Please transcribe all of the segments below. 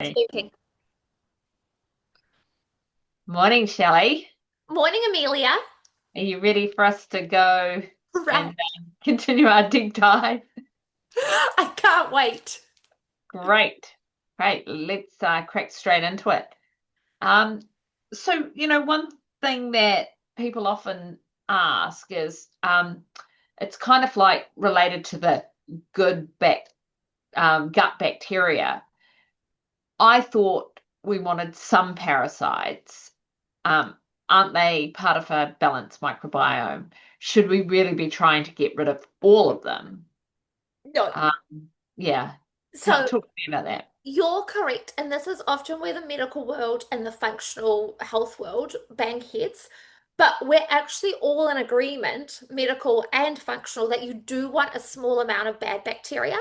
Ready. Speaking. Morning, Shelley. Morning, Amelia. Are you ready for us to go and Right. continue our deep dive? I can't wait. Great. Great. Let's crack straight into it. Um, one thing that people often ask is it's kind of like related to the good gut bacteria. I thought we wanted some parasites. Um, aren't they part of a balanced microbiome? Should we really be trying to get rid of all of them? No. Yeah. So Talk to me about that. you're correct, and this is often where the medical world and the functional health world bang heads. But we're actually all in agreement, medical and functional, that you do want a small amount of bad bacteria.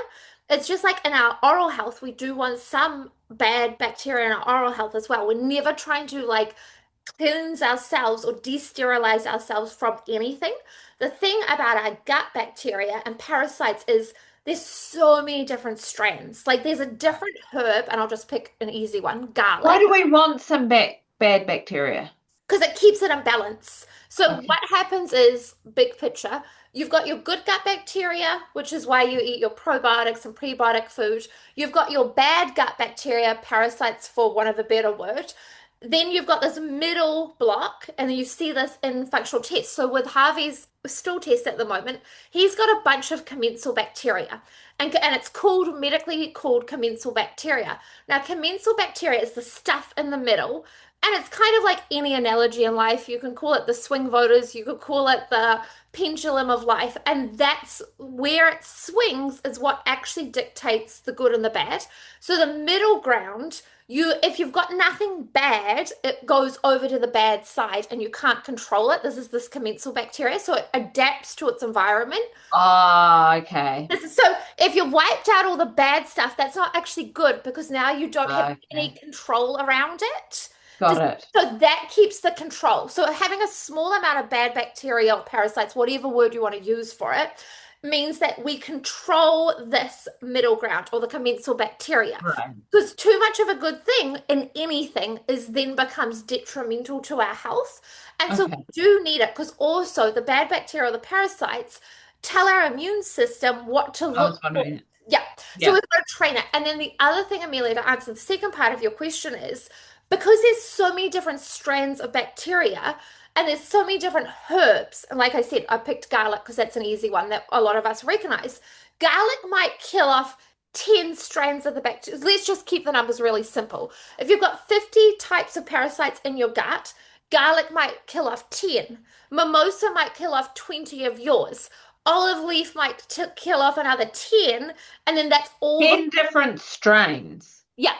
It's just like in our oral health, we do want some bad bacteria in our oral health as well. We're never trying to like cleanse ourselves or de-sterilize ourselves from anything. The thing about our gut bacteria and parasites is there's so many different strands. Like there's a different herb, and I'll just pick an easy one, Why garlic, do we want some bad bacteria? because it keeps it in balance. So Okay. what happens is, big picture, you've got your good gut bacteria, which is why you eat your probiotics and prebiotic food. You've got your bad gut bacteria, parasites for want of a better word. Then you've got this middle block, and you see this in functional tests. So with Harvey's stool test at the moment, he's got a bunch of commensal bacteria, and it's called medically called commensal bacteria. Now, commensal bacteria is the stuff in the middle, and it's kind of like any analogy in life. You can call it the swing voters, you could call it the pendulum of life, and that's where it swings is what actually dictates the good and the bad. So the middle ground, if you've got nothing bad, it goes over to the bad side and you can't control it. This is this commensal bacteria, so it adapts to its environment. Ah, okay. So if you wiped out all the bad stuff, that's not actually good because now you don't have any Okay. control around it. Got Does- it. So that keeps the control. So having a small amount of bad bacteria or parasites, whatever word you want to use for it, means that we control this middle ground or the commensal bacteria. Right. Because too much of a good thing in anything is then becomes detrimental to our health. And so we Okay. do need it because also the bad bacteria or the parasites tell our immune system what to I look was for. wondering. Yeah. So Yeah. we've got to train it. And then the other thing, Amelia, to answer the second part of your question is because there's so many different strands of bacteria and there's so many different herbs. And like I said, I picked garlic because that's an easy one that a lot of us recognize. Garlic might kill off 10 strands of the bacteria. Let's just keep the numbers really simple. If you've got 50 types of parasites in your gut, garlic might kill off 10. Mimosa might kill off 20 of yours. Olive leaf might kill off another 10, and then that's all the 10 different strains. yeah.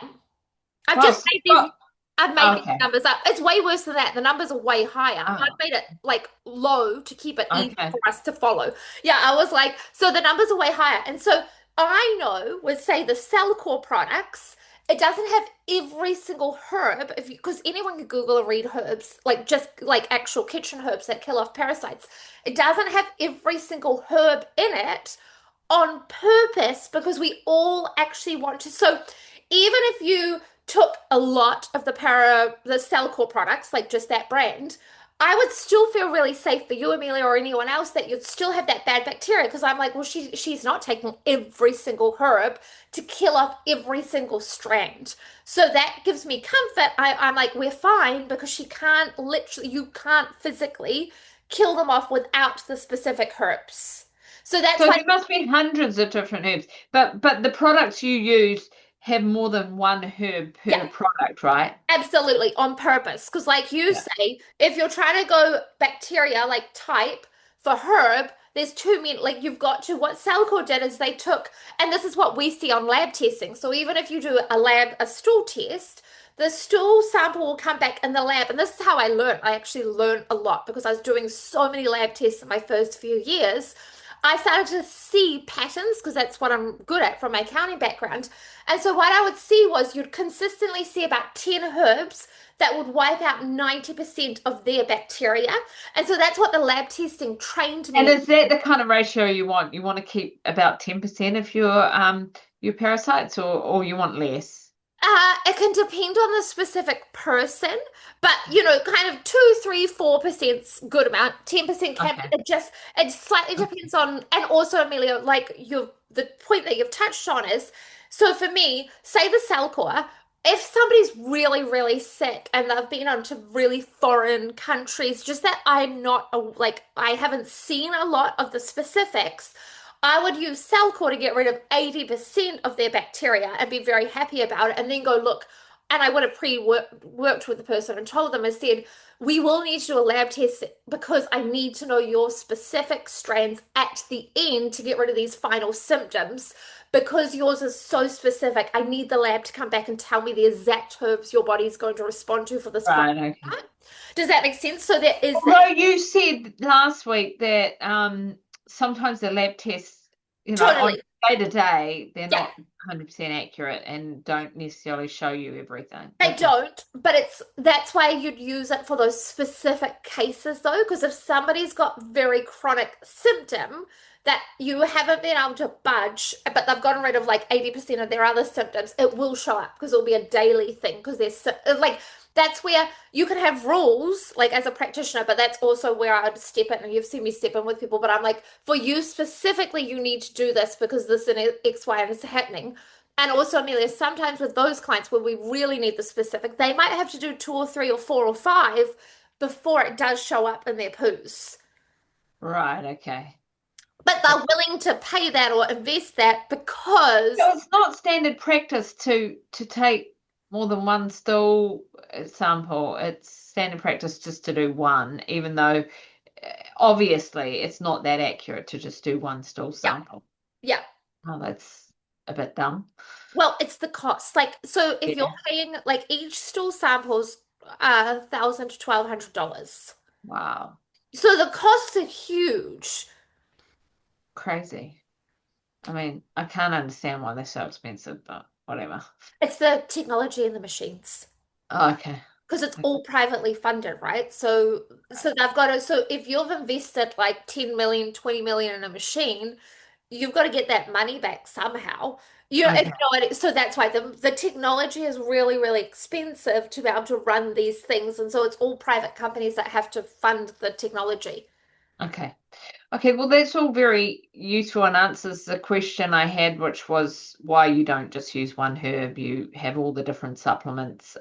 I've Well, just so made you've these got, I've made these okay. numbers up. It's way worse than that. The numbers are way higher. I've Oh, made it like low to keep it easy okay. for us to follow. Yeah, I was like, so the numbers are way higher. And so I know with say the Cellcore products, it doesn't have every single herb if you because anyone can Google or read herbs, like just like actual kitchen herbs that kill off parasites. It doesn't have every single herb in it on purpose because we all actually want to. So even if you took a lot of the Cellcore products, like just that brand, I would still feel really safe for you, Amelia, or anyone else that you'd still have that bad bacteria because I'm like, well, she's not taking every single herb to kill off every single strand. So that gives me comfort. I'm like, we're fine because she can't literally, you can't physically kill them off without the specific herbs. So that's So why there must be hundreds of different herbs, but the products you use have more than one herb yeah, per product, right? absolutely, on purpose. Because, like you Yeah. say, if you're trying to go bacteria, like type for herb, there's too many. Like, you've got to. What Cellcore did is they took, and this is what we see on lab testing. So, even if you do a stool test, the stool sample will come back in the lab. And this is how I learned. I actually learned a lot because I was doing so many lab tests in my first few years. I started to see patterns because that's what I'm good at from my accounting background. And so what I would see was you'd consistently see about 10 herbs that would wipe out 90% of their bacteria. And so that's what the lab testing trained And me. is that the kind of ratio you want? You want to keep about 10% of your parasites or you want less? It can depend on the specific person, but kind of 2, 3, 4%'s good amount. 10% can Okay. it slightly depends on, and also Amelia, like the point that you've touched on is, so for me, say the cell core, if somebody's really, really sick and they've been on to really foreign countries, just that I'm not like I haven't seen a lot of the specifics. I would use Cellcore to get rid of 80% of their bacteria and be very happy about it, and then go look. And I would have worked with the person and told them, I said, we will need to do a lab test because I need to know your specific strands at the end to get rid of these final symptoms. Because yours is so specific, I need the lab to come back and tell me the exact herbs your body's going to respond to for this final Right. Okay. part. Does that make sense? So there is that. Although you said last week that sometimes the lab tests, on Totally. day to day, they're Yeah. not 100% accurate and don't necessarily show you everything. They Okay. don't, but that's why you'd use it for those specific cases though, because if somebody's got very chronic symptom that you haven't been able to budge, but they've gotten rid of like 80% of their other symptoms, it will show up because it'll be a daily thing because like that's where you can have rules like as a practitioner, but that's also where I'd step in, and you've seen me step in with people, but I'm like, for you specifically, you need to do this because this and X, Y, and is happening. And also, Amelia, sometimes with those clients where we really need the specific, they might have to do 2 or 3 or 4 or 5 before it does show up in their poos. Right. Okay. But they're willing to pay that or invest that So because, it's not standard practice to take more than one stool sample. It's standard practice just to do one, even though obviously it's not that accurate to just do one stool yeah, sample. yeah. Oh, that's a bit dumb. Well, it's the cost. Like, so if you're Yeah. paying, like, each stool samples $1,000 to $1,200. Wow. So the costs are huge. Crazy. I mean, I can't understand why they're so expensive, but whatever. It's the technology in the machines. Oh, okay. Because it's all privately funded, right? So they've got to, so if you've invested like 10 million, 20 million in a machine, you've got to get that money back somehow. If Okay. you know what so that's why the technology is really, really expensive to be able to run these things. And so it's all private companies that have to fund the technology. Okay. Okay, well, that's all very useful and answers the question I had, which was why you don't just use one herb. You have all the different supplements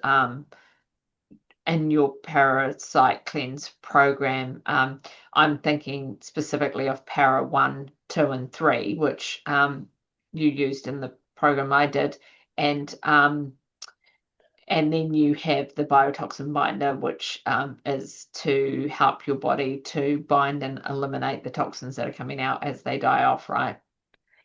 in your parasite cleanse program. I'm thinking specifically of Para 1, 2, and 3, which you used in the program I did. And then you have the biotoxin binder, which is to help your body to bind and eliminate the toxins that are coming out as they die off, right?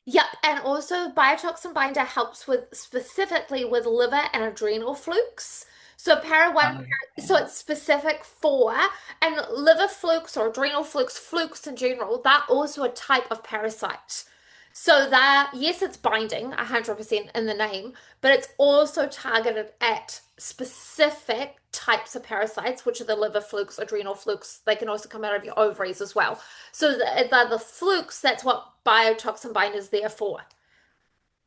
Yep, and also biotoxin binder helps with specifically with liver and adrenal flukes. So para one, so Okay. it's specific for and liver flukes or adrenal flukes, flukes in general, they're also a type of parasite. So that yes, it's binding 100% in the name, but it's also targeted at specific types of parasites, which are the liver flukes, adrenal flukes. They can also come out of your ovaries as well. So the flukes, that's what biotoxin binder is there for.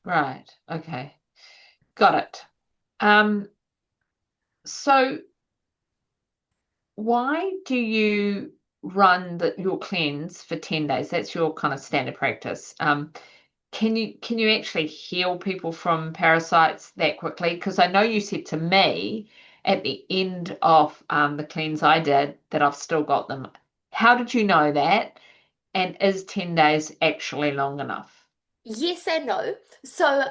Right. Okay. Got it. Um, so why do you run your cleanse for 10 days? That's your kind of standard practice. Can you actually heal people from parasites that quickly? Because I know you said to me at the end of the cleanse I did that I've still got them. How did you know that? And is 10 days actually long enough? Yes and no. So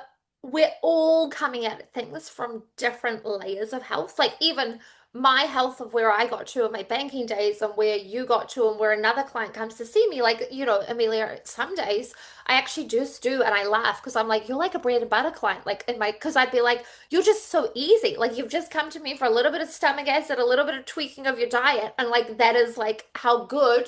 we're all coming at things from different layers of health. Like even my health of where I got to in my banking days and where you got to and where another client comes to see me. Like, Amelia, some days I actually just do and I laugh because I'm like, you're like a bread and butter client. Like in my because I'd be like, you're just so easy. Like you've just come to me for a little bit of stomach acid, a little bit of tweaking of your diet. And like that is like how good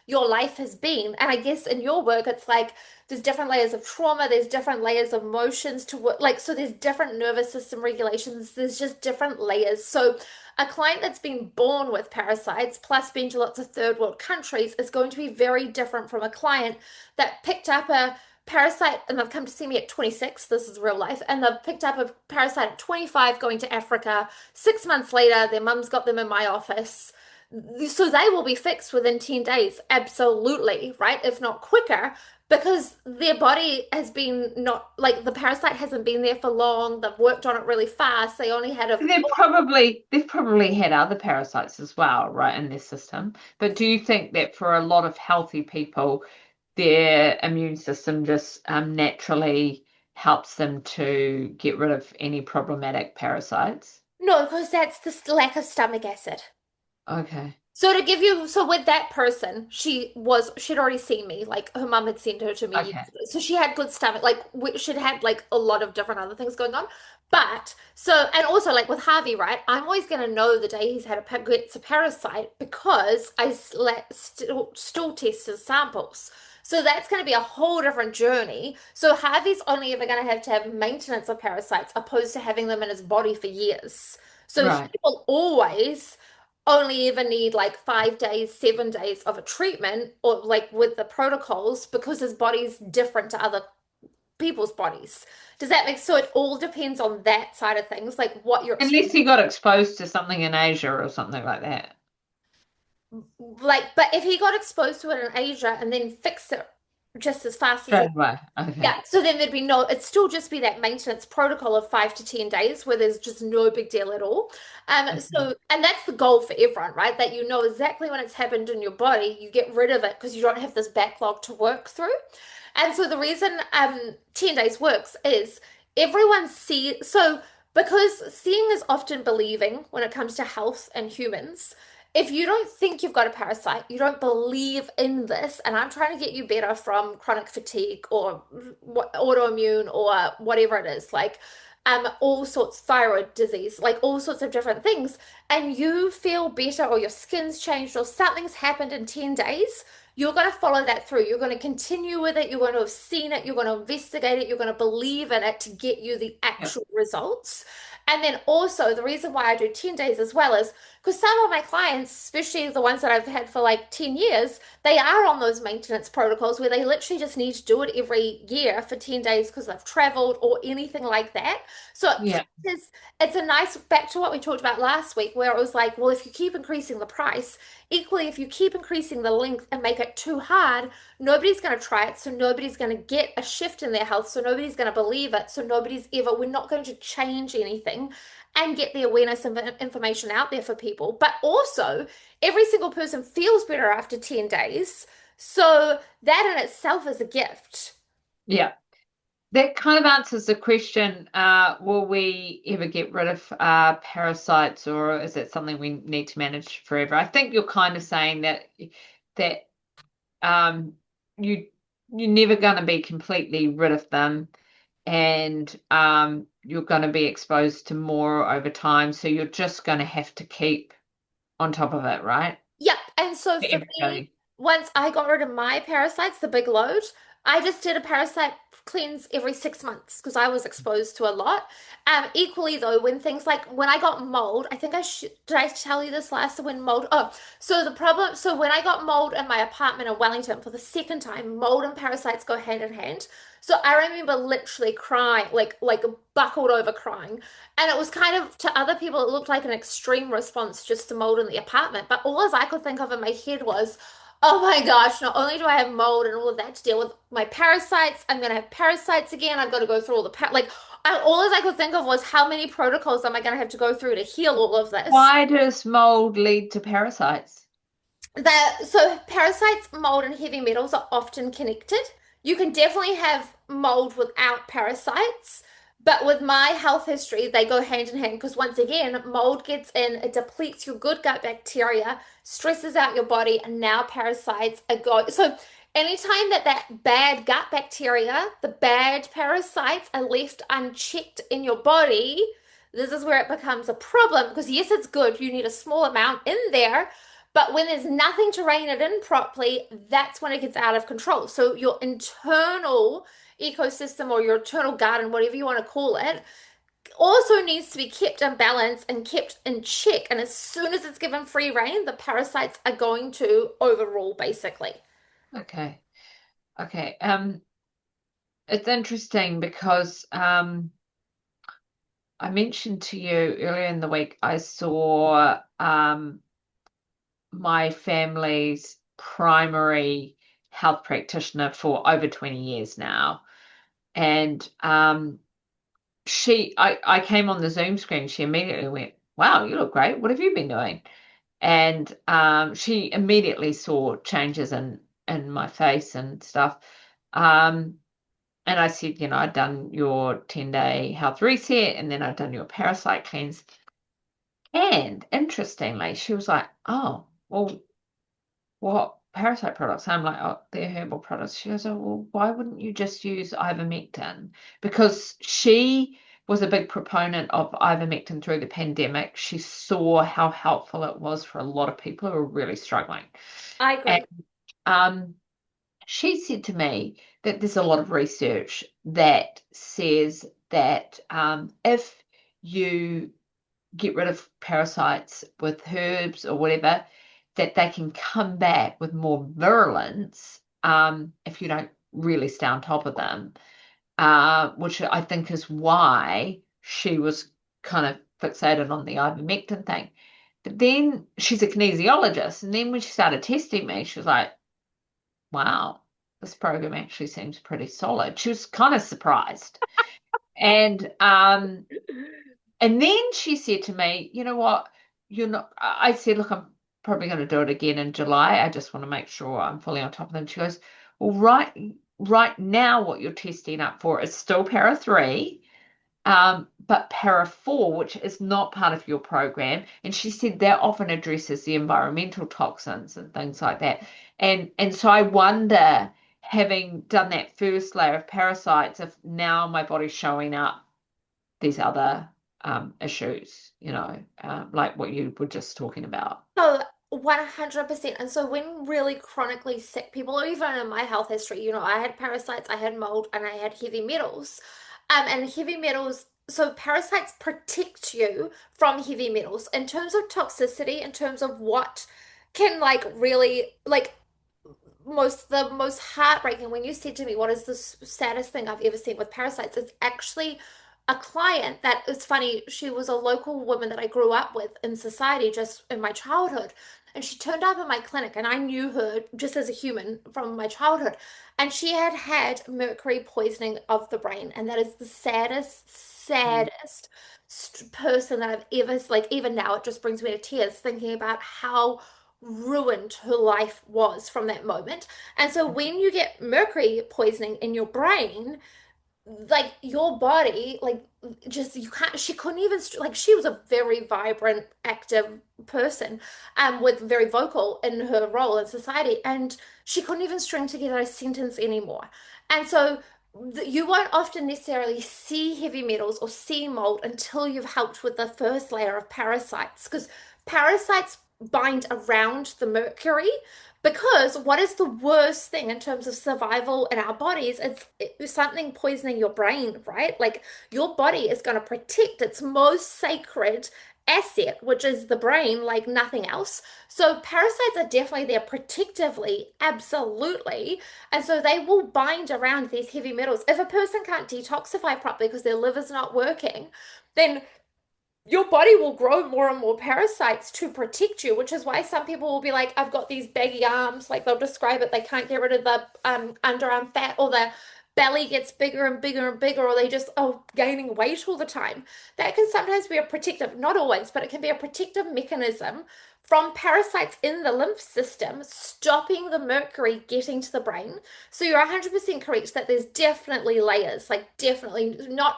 your life has been. And I guess in your work, it's like there's different layers of trauma, there's different layers of emotions to what, like, so there's different nervous system regulations, there's just different layers. So, a client that's been born with parasites, plus been to lots of third world countries, is going to be very different from a client that picked up a Parasite, and they've come to see me at 26. This is real life. And they've picked up a parasite at 25 going to Africa. 6 months later, their mum's got them in my office. So they will be fixed within 10 days. Absolutely, right? If not quicker, because their body has been not like the parasite hasn't been there for long. They've worked on it really fast. They only had a They've probably had other parasites as well, right, in their system. But do you think that for a lot of healthy people, their immune system just naturally helps them to get rid of any problematic parasites? no, because that's the lack of stomach acid. Okay. So to give you, so with that person, she'd already seen me, like her mum had sent her to me years Okay. ago. So she had good stomach, like she'd had like a lot of different other things going on. But so, and also like with Harvey, right? I'm always going to know the day he's had gets a parasite because still test his samples. So that's going to be a whole different journey. So Harvey's only ever going to have maintenance of parasites opposed to having them in his body for years. So he Right. will always only ever need like 5 days, 7 days of a treatment or like with the protocols because his body's different to other people's bodies. Does that make so it all depends on that side of things, like what you're Unless he got exposed to something in Asia or something like that. like, but if he got exposed to it in Asia and then fixed it just as fast as he Straight away. Okay. yeah, so then there'd be no, it'd still just be that maintenance protocol of 5 to 10 days where there's just no big deal at all. Okay. So, and that's the goal for everyone, right? That you know exactly when it's happened in your body, you get rid of it because you don't have this backlog to work through. And so the reason 10 days works is everyone so because seeing is often believing when it comes to health and humans. If you don't think you've got a parasite, you don't believe in this, and I'm trying to get you better from chronic fatigue or autoimmune or whatever it is, like all sorts thyroid disease, like all sorts of different things, and you feel better or your skin's changed or something's happened in 10 days, you're going to follow that through. You're going to continue with it. You're going to have seen it. You're going to investigate it. You're going to believe in it to get you the Yep. actual results. And then also, the reason why I do 10 days as well is because some of my clients, especially the ones that I've had for like 10 years, they are on those maintenance protocols where they literally just need to do it every year for 10 days because they've traveled or anything like that. So Yeah. it's a nice back to what we talked about last week, where it was like, well, if you keep increasing the price, equally, if you keep increasing the length and make it too hard, nobody's going to try it. So nobody's going to get a shift in their health. So nobody's going to believe it. So we're not going to change anything and get the awareness and information out there for people. But also, every single person feels better after 10 days. So that in itself is a gift. Yeah. That kind of answers the question, will we ever get rid of parasites, or is it something we need to manage forever? I think you're kind of saying that um, you you're never going to be completely rid of them, and you're going to be exposed to more over time, so you're just going to have to keep on top of it, right? Yep. And so For for me, everybody. once I got rid of my parasites, the big load, I just did a parasite cleanse every 6 months because I was exposed to a lot. Equally though, when things like when I got mold, I think did I tell you this last when mold? Oh, so the problem, so when I got mold in my apartment in Wellington for the second time, mold and parasites go hand in hand. So I remember literally crying, like buckled over crying. And it was kind of, to other people, it looked like an extreme response just to mold in the apartment. But all as I could think of in my head was, oh my gosh, not only do I have mold and all of that to deal with my parasites, I'm going to have parasites again. I've got to go through all the, all as I could think of was how many protocols am I going to have to go through to heal all of this? Why does mold lead to parasites? So parasites, mold, and heavy metals are often connected. You can definitely have mold without parasites, but with my health history, they go hand in hand because once again, mold gets in, it depletes your good gut bacteria, stresses out your body, and now parasites are go. So anytime that bad gut bacteria, the bad parasites are left unchecked in your body, this is where it becomes a problem because yes, it's good. You need a small amount in there, but when there's nothing to rein it in properly, that's when it gets out of control. So your internal ecosystem or your internal garden, whatever you want to call it, also needs to be kept in balance and kept in check. And as soon as it's given free rein, the parasites are going to overrule basically. Okay. Okay. it's interesting because I mentioned to you earlier in the week I saw my family's primary health practitioner for over 20 years now. And I came on the Zoom screen, she immediately went, "Wow, you look great. What have you been doing?" And she immediately saw changes in my face and stuff. Um, and I said, I'd done your 10-day health reset and then I'd done your parasite cleanse. And interestingly, she was like, "Oh, well, what parasite products?" I'm like, "Oh, they're herbal products." She goes, "Oh, well, why wouldn't you just use ivermectin?" Because she was a big proponent of ivermectin through the pandemic. She saw how helpful it was for a lot of people who were really struggling. I And agree. um, she said to me that there's a lot of research that says that if you get rid of parasites with herbs or whatever, that they can come back with more virulence if you don't really stay on top of them, which I think is why she was kind of fixated on the ivermectin thing. But then she's a kinesiologist, and then when she started testing me, she was like, "Wow, this program actually seems pretty solid." She was kind of surprised. And and then she said to me, "You know what? You're not." I said, "Look, I'm probably going to do it again in July. I just want to make sure I'm fully on top of them." She goes, "Well, right now, what you're testing up for is still para 3, but para 4, which is not part of your program." And she said that often addresses the environmental toxins and things like that. And so I wonder, having done that first layer of parasites, if now my body's showing up these other issues, like what you were just talking about. So 100%. And so when really chronically sick people, or even in my health history, I had parasites, I had mold, and I had heavy metals. And heavy metals, so parasites protect you from heavy metals in terms of toxicity, in terms of what can like really like the most heartbreaking when you said to me, what is the saddest thing I've ever seen with parasites? It's actually a client that it's funny, she was a local woman that I grew up with in society just in my childhood. And she turned up in my clinic, and I knew her just as a human from my childhood. And she had had mercury poisoning of the brain. And that is the Mm. saddest person that I've ever, like, even now, it just brings me to tears thinking about how ruined her life was from that moment. And so when you get mercury poisoning in your brain, like your body, like just you can't, she couldn't even like she was a very vibrant, active person, with very vocal in her role in society, and she couldn't even string together a sentence anymore. And so you won't often necessarily see heavy metals or see mold until you've helped with the first layer of parasites, because parasites bind around the mercury. Because what is the worst thing in terms of survival in our bodies? It's something poisoning your brain, right? Like your body is going to protect its most sacred asset, which is the brain, like nothing else. So parasites are definitely there protectively, absolutely. And so they will bind around these heavy metals. If a person can't detoxify properly because their liver's not working, then your body will grow more and more parasites to protect you, which is why some people will be like, I've got these baggy arms, like they'll describe it, they can't get rid of the underarm fat, or the belly gets bigger and bigger and bigger, or they just gaining weight all the time. That can sometimes be a protective, not always, but it can be a protective mechanism from parasites in the lymph system, stopping the mercury getting to the brain. So you're 100% correct that there's definitely layers, like definitely not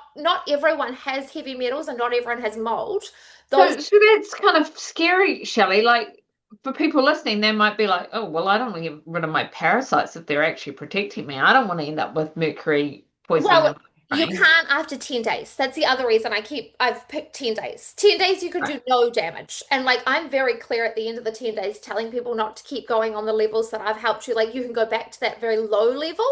everyone has heavy metals and not everyone has mold. Those So that's kind of scary, Shelley. Like, for people listening, they might be like, "Oh, well, I don't want to get rid of my parasites if they're actually protecting me. I don't want to end up with mercury poisoning Well, of my you brain." can't after 10 days. That's the other reason I've picked 10 days. 10 days you can Right. do no damage. And like I'm very clear at the end of the 10 days telling people not to keep going on the levels that I've helped you. Like you can go back to that very low level,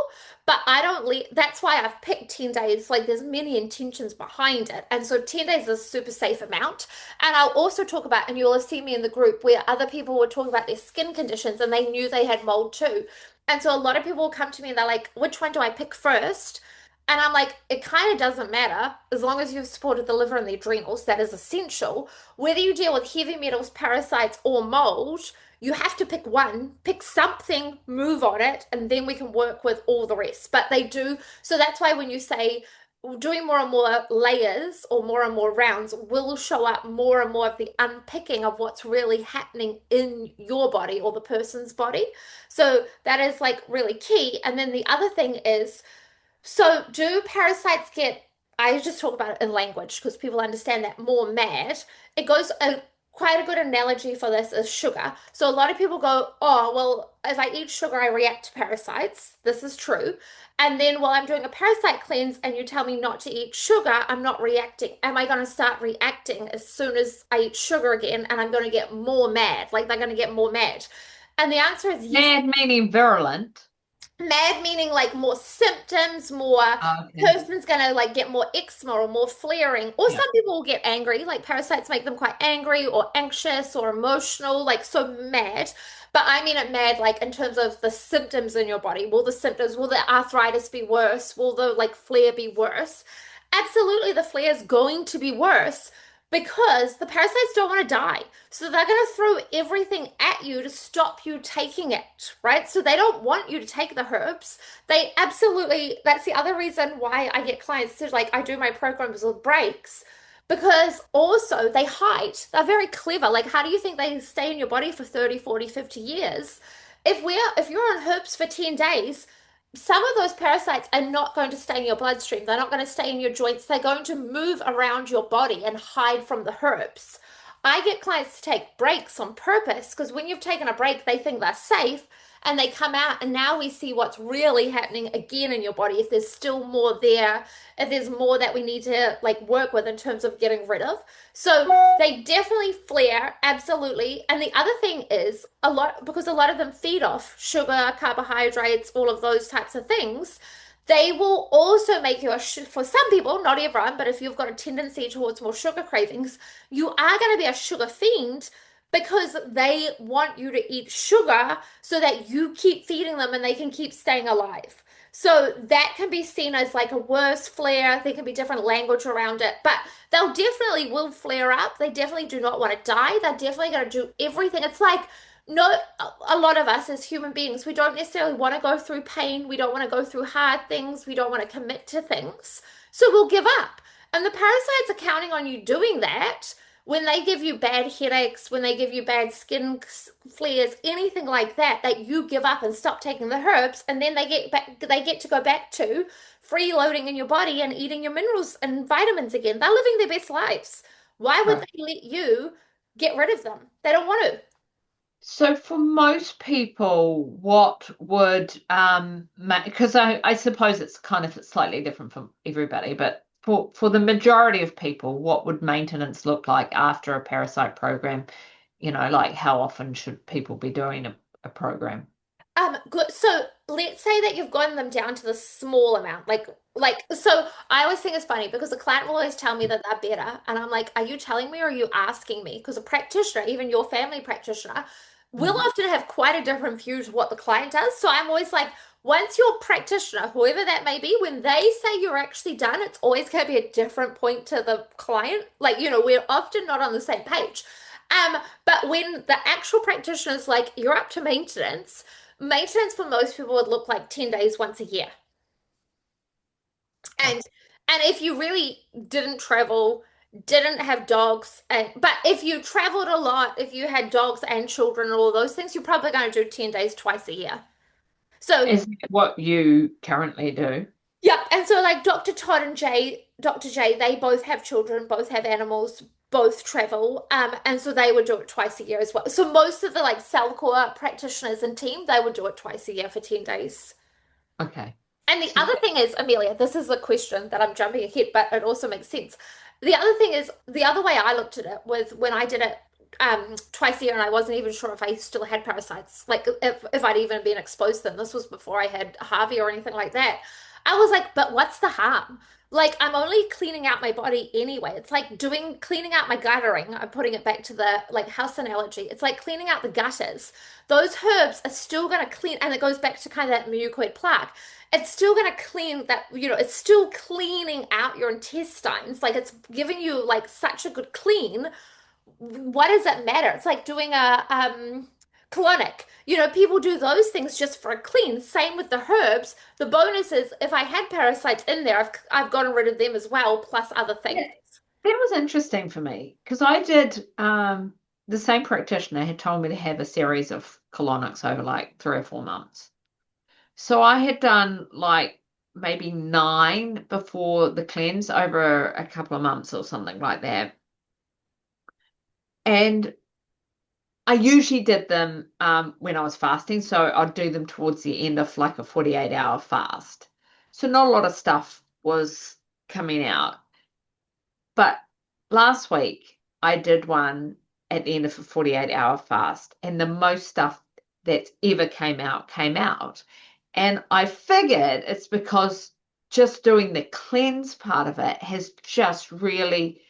but I don't that's why I've picked 10 days. Like there's many intentions behind it. And so 10 days is a super safe amount. And I'll also talk about, and you'll have seen me in the group where other people were talking about their skin conditions and they knew they had mold too. And so a lot of people will come to me and they're like, which one do I pick first? And I'm like, it kind of doesn't matter as long as you've supported the liver and the adrenals, that is essential. Whether you deal with heavy metals, parasites, or mold, you have to pick one, pick something, move on it, and then we can work with all the rest. But they do, so that's why when you say doing more and more layers or more and more rounds will show up more and more of the unpicking of what's really happening in your body or the person's body. So that is like really key. And then the other thing is, so do parasites get, I just talk about it in language because people understand that more mad. It goes, quite a good analogy for this is sugar. So a lot of people go, oh, well, if I eat sugar, I react to parasites. This is true. And then while I'm doing a parasite cleanse and you tell me not to eat sugar, I'm not reacting. Am I going to start reacting as soon as I eat sugar again and I'm going to get more mad? Like they're going to get more mad. And the answer is yes. Mad meaning virulent. Mad meaning like more symptoms, more Okay. person's gonna like get more eczema or more flaring. Or Yeah. some people will get angry, like parasites make them quite angry or anxious or emotional, like so mad. But I mean it mad like in terms of the symptoms in your body. Will the symptoms, will the arthritis be worse? Will the like flare be worse? Absolutely, the flare is going to be worse because the parasites don't want to die. So they're going to throw everything at you to stop you taking it, right? So they don't want you to take the herbs. They absolutely, that's the other reason why I get clients to like, I do my programs with breaks because also they hide. They're very clever. Like, how do you think they stay in your body for 30, 40, 50 years? If you're on herbs for 10 days, some of those parasites are not going to stay in your bloodstream. They're not going to stay in your joints. They're going to move around your body and hide from the herbs. I get clients to take breaks on purpose because when you've taken a break, they think they're safe and they come out, and now we see what's really happening again in your body. If there's still more there, if there's more that we need to like work with in terms of getting rid of. So they definitely flare, absolutely. And the other thing is a lot because a lot of them feed off sugar, carbohydrates, all of those types of things. They will also make you for some people, not everyone, but if you've got a tendency towards more sugar cravings, you are going to be a sugar fiend because they want you to eat sugar so that you keep feeding them and they can keep staying alive. So that can be seen as like a worse flare. There can be different language around it, but they'll definitely will flare up. They definitely do not want to die. They're definitely going to do everything. It's like no, a lot of us as human beings, we don't necessarily want to go through pain. We don't want to go through hard things. We don't want to commit to things. So we'll give up. And the parasites are counting on you doing that when they give you bad headaches, when they give you bad skin flares, anything like that, that you give up and stop taking the herbs, and then they get to go back to freeloading in your body and eating your minerals and vitamins again. They're living their best lives. Why would Right. they let you get rid of them? They don't want to. So for most people, what would because I suppose it's kind of slightly different for everybody, but for the majority of people, what would maintenance look like after a parasite program? Like how often should people be doing a program? Good. So let's say that you've gotten them down to the small amount. So I always think it's funny because the client will always tell me that they're better. And I'm like, are you telling me or are you asking me? Because a practitioner, even your family practitioner, will Mhm. often have quite a different view to what the client does. So I'm always like, once your practitioner, whoever that may be, when they say you're actually done, it's always going to be a different point to the client. Like, we're often not on the same page. But when the actual practitioner's like, you're up to maintenance. Maintenance for most people would look like 10 days once a year. Okay. And if you really didn't travel, didn't have dogs, but if you traveled a lot, if you had dogs and children and all those things, you're probably going to do 10 days twice a year. So, Is that what you currently do? yeah, and so like Dr. J, they both have children, both have animals, both travel, and so they would do it twice a year as well. So most of the like Cellcore practitioners and team, they would do it twice a year for 10 days. Okay. And the So other thing is, Amelia, this is a question that I'm jumping ahead, but it also makes sense. The other thing is, the other way I looked at it was when I did it twice a year and I wasn't even sure if I still had parasites, like if I'd even been exposed to them. This was before I had Harvey or anything like that. I was like, but what's the harm? Like I'm only cleaning out my body anyway. It's like doing cleaning out my guttering. I'm putting it back to the like house analogy. It's like cleaning out the gutters. Those herbs are still going to clean, and it goes back to kind of that mucoid plaque. It's still going to clean that, it's still cleaning out your intestines. Like it's giving you like such a good clean. What does it matter? It's like doing a colonic. People do those things just for a clean. Same with the herbs. The bonus is if I had parasites in there, I've gotten rid of them as well, plus other Yeah, things. that was interesting for me because I did the same practitioner had told me to have a series of colonics over like 3 or 4 months. So I had done like maybe 9 before the cleanse over a couple of months or something like that. And I usually did them when I was fasting, so I'd do them towards the end of like a 48-hour fast. So not a lot of stuff was coming out. But last week I did one at the end of a 48-hour fast, and the most stuff that ever came out. And I figured it's because just doing the cleanse part of it has just really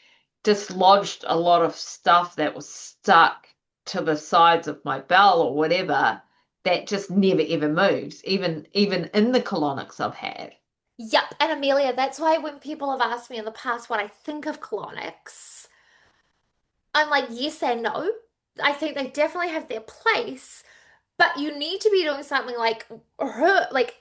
dislodged a lot of stuff that was stuck to the sides of my bowel or whatever that just never ever moves, even in the colonics I've had. Yep. And Amelia, that's why when people have asked me in the past what I think of colonics, I'm like, yes and no. I think they definitely have their place. But you need to be doing something like her, like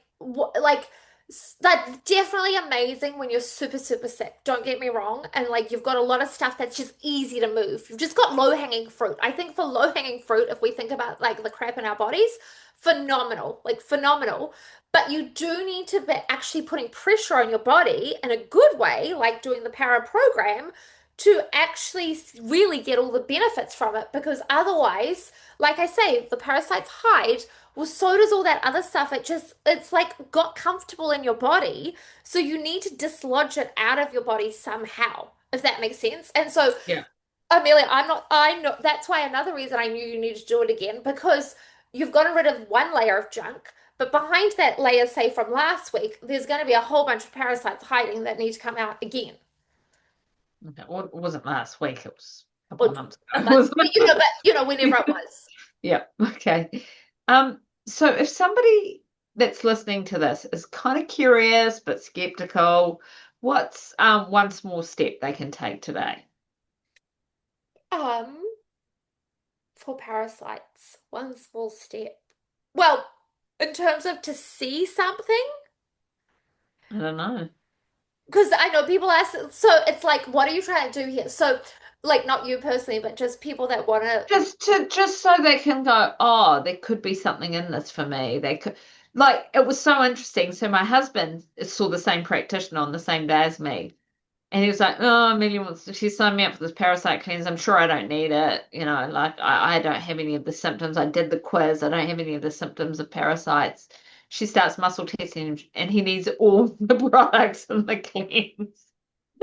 that's definitely amazing when you're super, super sick. Don't get me wrong. And like you've got a lot of stuff that's just easy to move. You've just got low-hanging fruit. I think for low-hanging fruit, if we think about like the crap in our bodies, phenomenal, like phenomenal. But you do need to be actually putting pressure on your body in a good way, like doing the para program, to actually really get all the benefits from it. Because otherwise, like I say, the parasites hide. Well, so does all that other stuff. It's like got comfortable in your body. So you need to dislodge it out of your body somehow, if that makes sense. And so, Yeah. Amelia, I know that's why another reason I knew you needed to do it again, because you've gotten rid of one layer of junk. But behind that layer, say from last week, there's going to be a whole bunch of parasites hiding that need to come out again. Okay. Well, it wasn't last week, it was a couple Or of months a ago, month, wasn't but whenever it? it was. Yeah, okay. So if somebody that's listening to this is kind of curious but skeptical, what's one small step they can take today? Um, for parasites, one small step. Well, in terms of to see something, I don't know. because I know people ask, so it's like, what are you trying to do here? So, like, not you personally, but just people that want to. Just so they can go, oh, there could be something in this for me. They could like it was so interesting. So my husband saw the same practitioner on the same day as me. And he was like, oh, Amelia wants to, she signed me up for this parasite cleanse. I'm sure I don't need it. Like I don't have any of the symptoms. I did the quiz. I don't have any of the symptoms of parasites. She starts muscle testing and he needs all the products in the cleanse.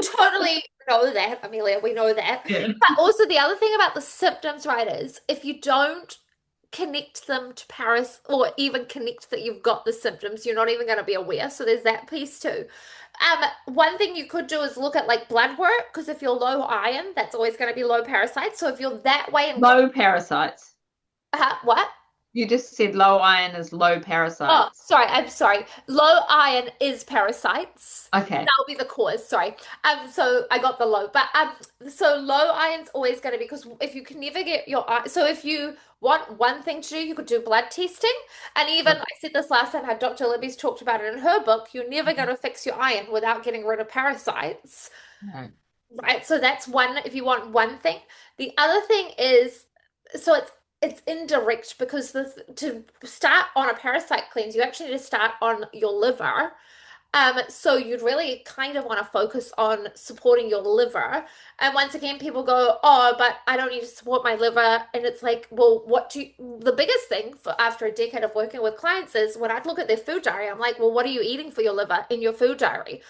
Totally know that, Amelia. We know that. Yeah. But also the other thing about the symptoms, right, is if you don't connect them to Paris or even connect that you've got the symptoms, you're not even going to be aware. So there's that piece too. One thing you could do is look at like blood work, because if you're low iron, that's always going to be low parasites. So if you're that way inclined, Low parasites. what? You just said low iron is low Oh, parasites. sorry, I'm sorry. Low iron is parasites. Okay. That'll be the cause. Sorry. So I got the low, but so low iron's always going to be because if you can never get your iron, so if you want one thing to do, you could do blood testing, and even I said this last time, how Dr. Libby's talked about it in her book. You're never going to fix your iron without getting rid of parasites, Okay. right? So that's one. If you want one thing, the other thing is, so it's indirect because to start on a parasite cleanse, you actually need to start on your liver. So you'd really kind of want to focus on supporting your liver. And once again, people go, "Oh, but I don't need to support my liver." And it's like, well, the biggest thing for after a decade of working with clients is when I look at their food diary, I'm like, well, what are you eating for your liver in your food diary?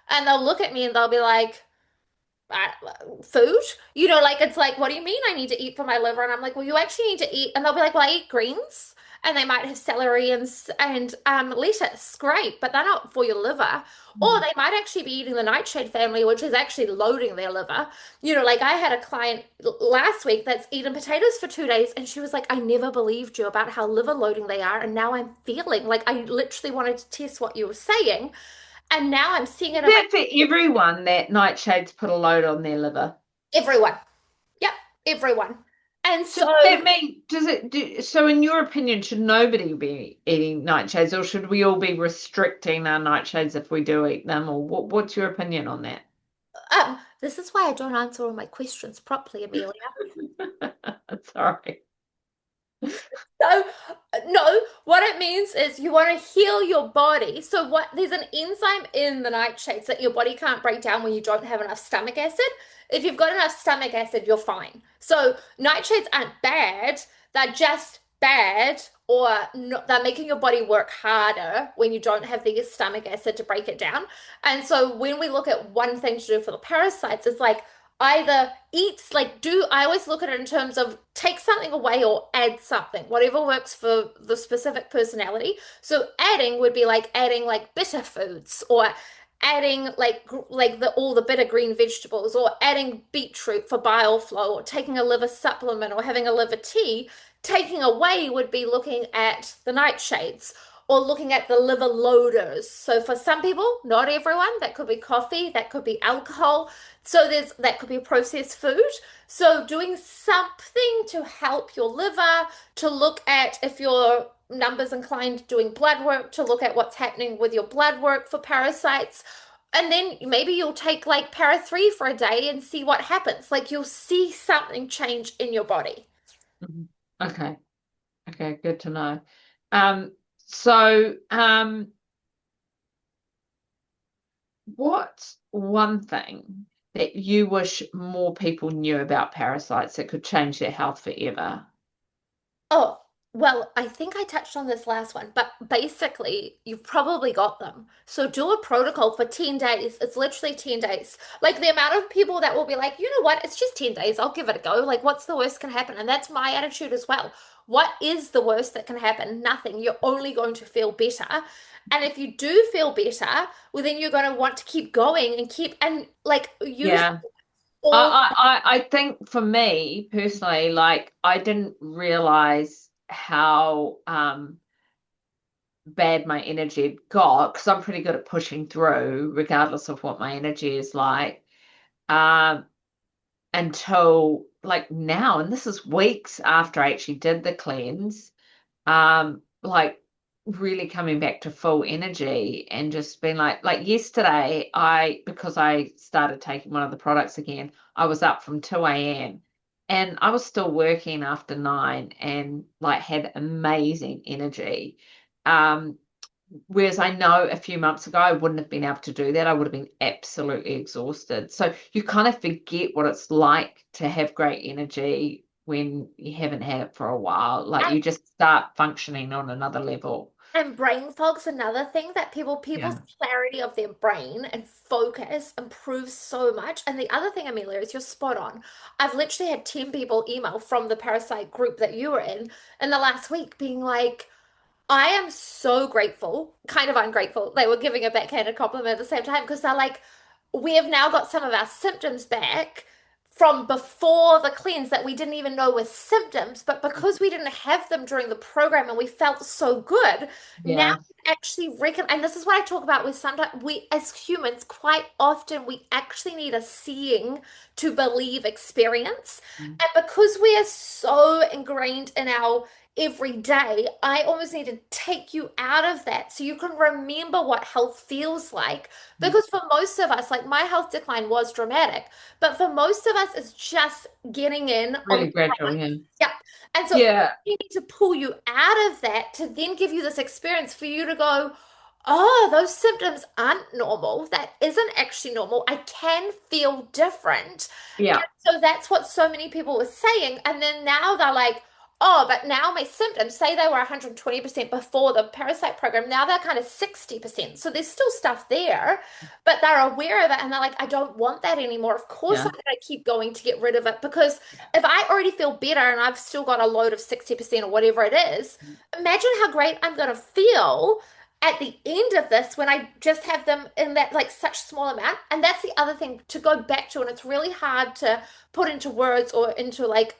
And they'll look at me and they'll be like, food? Like it's like, what do you mean I need to eat for my liver? And I'm like, well, you actually need to eat. And they'll be like, well, I eat greens. and they might have celery and lettuce. Great, but they're not for your liver. Or Mhm. they might actually be eating the nightshade family, which is actually loading their liver. Like I had a client last week that's eaten potatoes for 2 days, and she was like, I never believed you about how liver loading they are. And now I'm feeling like I literally wanted to test what you were saying. And now I'm seeing Is it in my that for everyone that nightshades put a load on their liver? everyone. Yep, everyone. And Does so, that mean, so in your opinion, should nobody be eating nightshades or should we all be restricting our nightshades if we do eat them? Or what's your opinion on that? this is why I don't answer all my questions properly, Amelia. Sorry. So, no, what it means is you want to heal your body. So, what there's an enzyme in the nightshades that your body can't break down when you don't have enough stomach acid. If you've got enough stomach acid, you're fine. So, nightshades aren't bad, they're just bad, or no, they're making your body work harder when you don't have the stomach acid to break it down. And so, when we look at one thing to do for the parasites, it's like either eats like do I always look at it in terms of take something away or add something, whatever works for the specific personality. So adding would be like adding like bitter foods or adding like the all the bitter green vegetables or adding beetroot for bile flow or taking a liver supplement or having a liver tea. Taking away would be looking at the nightshades or looking at the liver loaders. So for some people, not everyone, that could be coffee, that could be alcohol, so that could be processed food. So doing something to help your liver, to look at if your numbers inclined doing blood work, to look at what's happening with your blood work for parasites. And then maybe you'll take like para 3 for a day and see what happens. Like you'll see something change in your body. Mhm. Okay. Okay, good to know. So, what's one thing that you wish more people knew about parasites that could change their health forever? Oh, well, I think I touched on this last one, but basically, you've probably got them. So do a protocol for 10 days. It's literally 10 days. Like the amount of people that will be like, you know what, it's just 10 days. I'll give it a go. Like, what's the worst can happen? And that's my attitude as well. What is the worst that can happen? Nothing. You're only going to feel better. And if you do feel better, well, then you're going to want to keep going and keep, and like use Yeah. all. I think for me personally, like I didn't realize how bad my energy had got because I'm pretty good at pushing through regardless of what my energy is like. Um, until like now, and this is weeks after I actually did the cleanse, like really coming back to full energy and just being like yesterday, because I started taking one of the products again, I was up from 2 a.m. and I was still working after 9 and like had amazing energy. Um, Whereas I know a few months ago, I wouldn't have been able to do that. I would have been absolutely exhausted. So you kind of forget what it's like to have great energy when you haven't had it for a while. Like you just start functioning on another level. And brain fog's another thing that people's Yeah. clarity of their brain and focus improves so much. And the other thing, Amelia, is you're spot on. I've literally had 10 people email from the Parasite group that you were in the last week being like, I am so grateful, kind of ungrateful. They were giving a backhanded compliment at the same time because they're like, we have now got some of our symptoms back from before the cleanse that we didn't even know were symptoms, but because we didn't have them during the program and we felt so good, now Yeah. we actually reckon, and this is what I talk about with sometimes we as humans, quite often we actually need a seeing to believe experience. Mm. And because we are so ingrained in our every day, I almost need to take you out of that so you can remember what health feels like. Mm. Because for most of us, like my health decline was dramatic, but for most of us, it's just getting in on Really gradual, yeah. yeah. And so Yeah. we need to pull you out of that to then give you this experience for you to go, oh, those symptoms aren't normal. That isn't actually normal. I can feel different. Yeah. And so that's what so many people were saying. And then now they're like, oh, but now my symptoms, say they were 120% before the Parasite program, now they're kind of 60%. So there's still stuff there, but they're aware of it and they're like, I don't want that anymore. Of course, I'm Yeah. going to keep going to get rid of it because if I already feel better and I've still got a load of 60% or whatever it is, imagine how great I'm going to feel at the end of this when I just have them in that like such small amount. And that's the other thing to go back to, and it's really hard to put into words or into like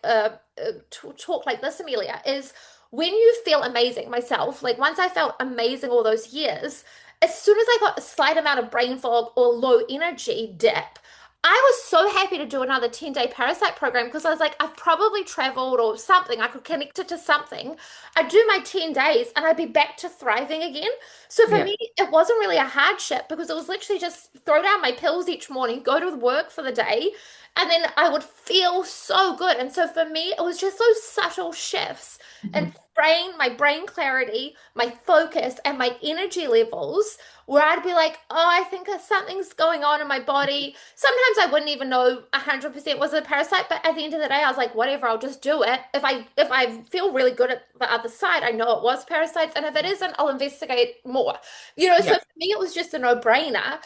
talk like this, Amelia, is when you feel amazing. Myself, like once I felt amazing all those years, as soon as I got a slight amount of brain fog or low energy dip, I was so happy to do another 10-day Parasite program because I was like, I've probably traveled or something. I could connect it to something. I'd do my 10 days and I'd be back to thriving again. So for Yeah. me, it wasn't really a hardship because it was literally just throw down my pills each morning, go to work for the day, and then I would feel so good. And so for me, it was just those subtle shifts and my brain clarity, my focus, and my energy levels where I'd be like, oh, I think something's going on in my body. Sometimes I wouldn't even know 100% was a parasite, but at the end of the day, I was like, whatever, I'll just do it. If I feel really good at the other side, I know it was parasites, and if it isn't, I'll investigate more. So Yeah. for me, it was just a no-brainer.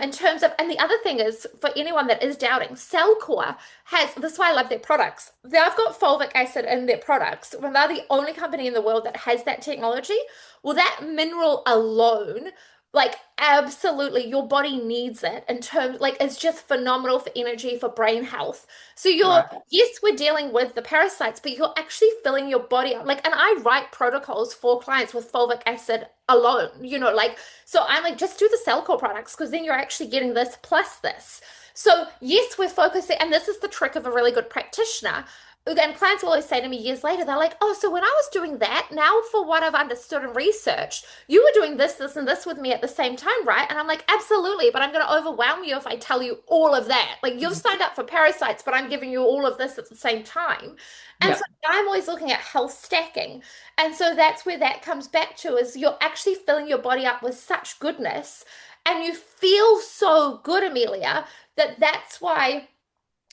In terms of, and the other thing is for anyone that is doubting, Cellcore has, this is why I love their products. They've got fulvic acid in their products. When they're the only company in the world that has that technology, well, that mineral alone, like absolutely, your body needs it in terms, like it's just phenomenal for energy, for brain health. So Right. yes, we're dealing with the parasites, but you're actually filling your body up. Like, and I write protocols for clients with fulvic acid alone, like, so I'm like, just do the Cellcore products because then you're actually getting this plus this. So yes, we're focusing, and this is the trick of a really good practitioner. And clients will always say to me years later, they're like, oh, so when I was doing that, now for what I've understood and researched, you were doing this, this, and this with me at the same time, right? And I'm like, absolutely, but I'm going to overwhelm you if I tell you all of that. Like, you've signed up for parasites, but I'm giving you all of this at the same time. And Yeah. so I'm always looking at health stacking. And so that's where that comes back to is you're actually filling your body up with such goodness and you feel so good, Amelia, that's why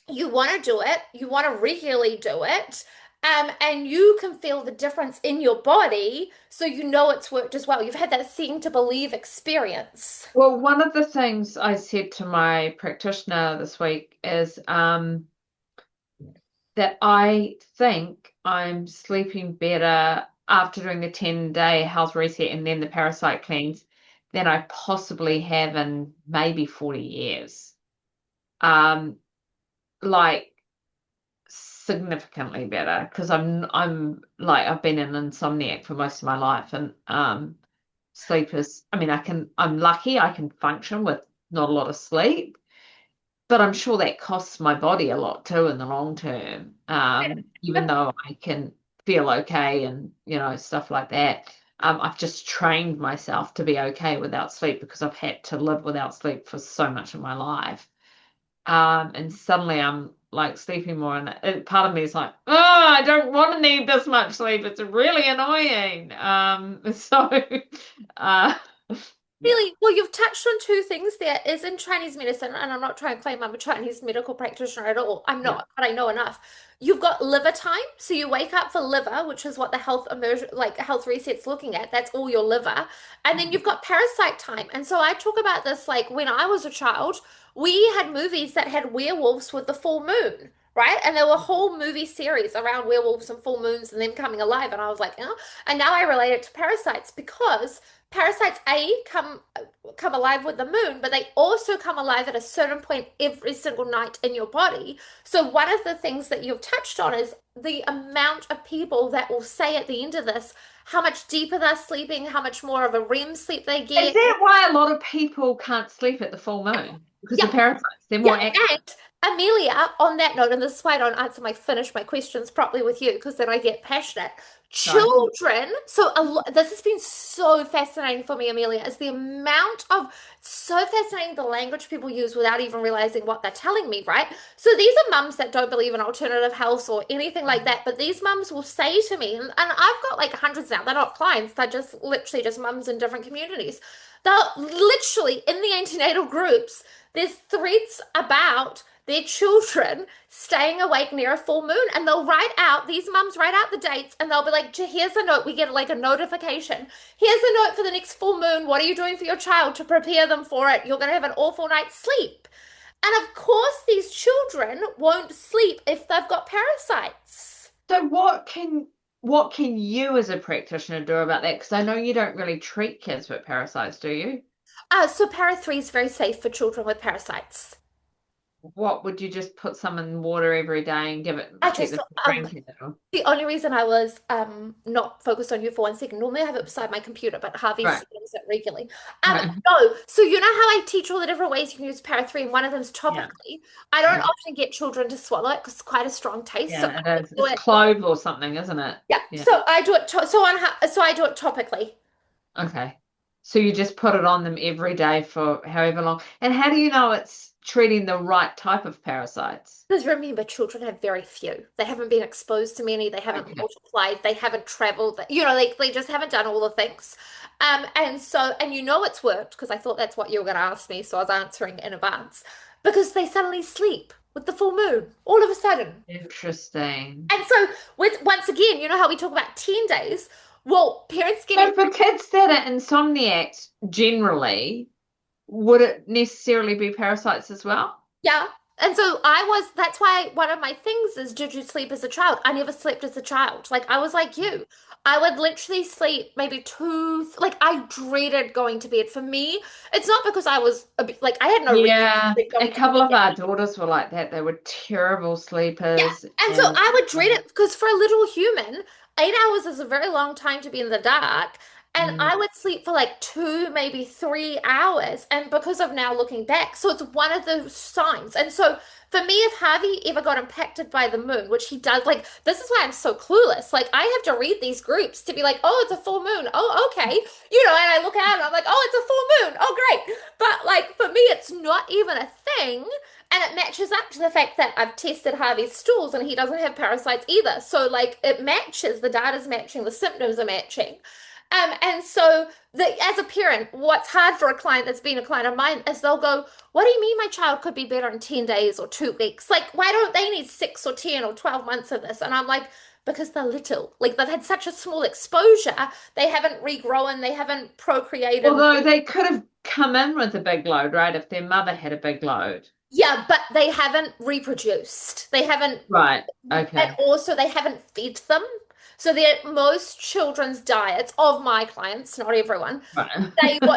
you want to do it, you want to regularly do it, and you can feel the difference in your body, so you know it's worked as well. You've had that seeing to believe experience. Well, one of the things I said to my practitioner this week is that I think I'm sleeping better after doing the 10-day health reset and then the parasite cleanse than I possibly have in maybe 40 years. Um, like significantly better because I'm like I've been an insomniac for most of my life and sleep is I mean I'm lucky I can function with not a lot of sleep, but I'm sure that costs my body a lot too in the long term. Even though I can feel okay and stuff like that. I've just trained myself to be okay without sleep because I've had to live without sleep for so much of my life. And suddenly I'm like sleeping more, and part of me is like, oh, I don't want to need this much sleep. It's really annoying. So, uh, yeah, Really, well, you've touched on two things there. Is in Chinese medicine, and I'm not trying to claim I'm a Chinese medical practitioner at all. I'm yeah, not, but I know enough. You've got liver time, so you wake up for liver, which is what the health immersion, like health reset's looking at. That's all your liver, and then you've got parasite time. And so I talk about this like when I was a child, we had movies that had werewolves with the full moon. Right. And there were whole movie series around werewolves and full moons and them coming alive. And I was like, oh. And now I relate it to parasites because parasites come alive with the moon, but they also come alive at a certain point every single night in your body. So one of the things that you've touched on is the amount of people that will say at the end of this how much deeper they're sleeping, how much more of a REM sleep they is get. that why a lot of people can't sleep at the full moon? Because of Yeah, parasites, they're yeah, more active. and Amelia, on that note, and this is why I don't finish my questions properly with you because then I get passionate. Right. Children, so this has been so fascinating for me, Amelia, is the amount of so fascinating the language people use without even realizing what they're telling me, right? So these are mums that don't believe in alternative health or anything like that, but these mums will say to me, and I've got like hundreds now, they're not clients, they're just literally just mums in different communities. They're literally in the antenatal groups, there's threads about their children staying awake near a full moon, and they'll write out, these mums write out the dates, and they'll be like, here's a note. We get like a notification. Here's a note for the next full moon. What are you doing for your child to prepare them for it? You're going to have an awful night's sleep. And of course, these children won't sleep if they've got parasites. So what can you as a practitioner do about that? Because I know you don't really treat kids with parasites, do you? So para 3 is very safe for children with parasites. What would you just put some in water every day and give it Okay, keep them so from drinking it? Or? the only reason I was not focused on you for 1 second, normally I have it beside my computer, but Harvey's Right, uses it regularly. right. No, so you know how I teach all the different ways you can use para 3, and one of them is Yeah, topically. I don't yeah, often get children to swallow it because it's quite a strong taste. So yeah. I It is. do It's it, clove or something, isn't it? yeah. Yeah. So I do it so I do it topically. Okay. So you just put it on them every day for however long. And how do you know it's treating the right type of parasites? Because remember, children have very few. They haven't been exposed to many. They haven't Okay. multiplied. They haven't traveled. They just haven't done all the things. And you know it's worked because I thought that's what you were going to ask me, so I was answering in advance. Because they suddenly sleep with the full moon all of a sudden. Interesting. And so with once again, you know how we talk about 10 days? Well, parents So getting for kids that are insomniacs generally, would it necessarily be parasites as well? yeah. And so that's why one of my things is, did you sleep as a child? I never slept as a child. Like, I was like you. I would literally sleep maybe like, I dreaded going to bed. For me, it's not because I was like, I had no reason Yeah, to a going to couple of bed. our daughters were like that. They were terrible Yeah. sleepers And so and I would dread it because for a little human, 8 hours is a very long time to be in the dark. And mm, I would sleep for like 2, maybe 3 hours. And because of now looking back, so it's one of those signs. And so for me, if Harvey ever got impacted by the moon, which he does, like, this is why I'm so clueless. Like, I have to read these groups to be like, oh, it's a full moon. Oh, okay. And I look out and I'm like, oh, it's a full moon. Oh, great. But like, for me, it's not even a thing. And it matches up to the fact that I've tested Harvey's stools and he doesn't have parasites either. So like it matches, the data's matching, the symptoms are matching. And so as a parent, what's hard for a client that's been a client of mine is they'll go, what do you mean my child could be better in 10 days or 2 weeks? Like, why don't they need 6 or 10 or 12 months of this? And I'm like, because they're little. Like they've had such a small exposure, they haven't regrown, they haven't procreated. although they could have come in with a big load, right? If their mother had a big load. Yeah, but they haven't reproduced. They haven't, Right. and Okay. also they haven't fed them. So most children's diets of my clients, not everyone, Right.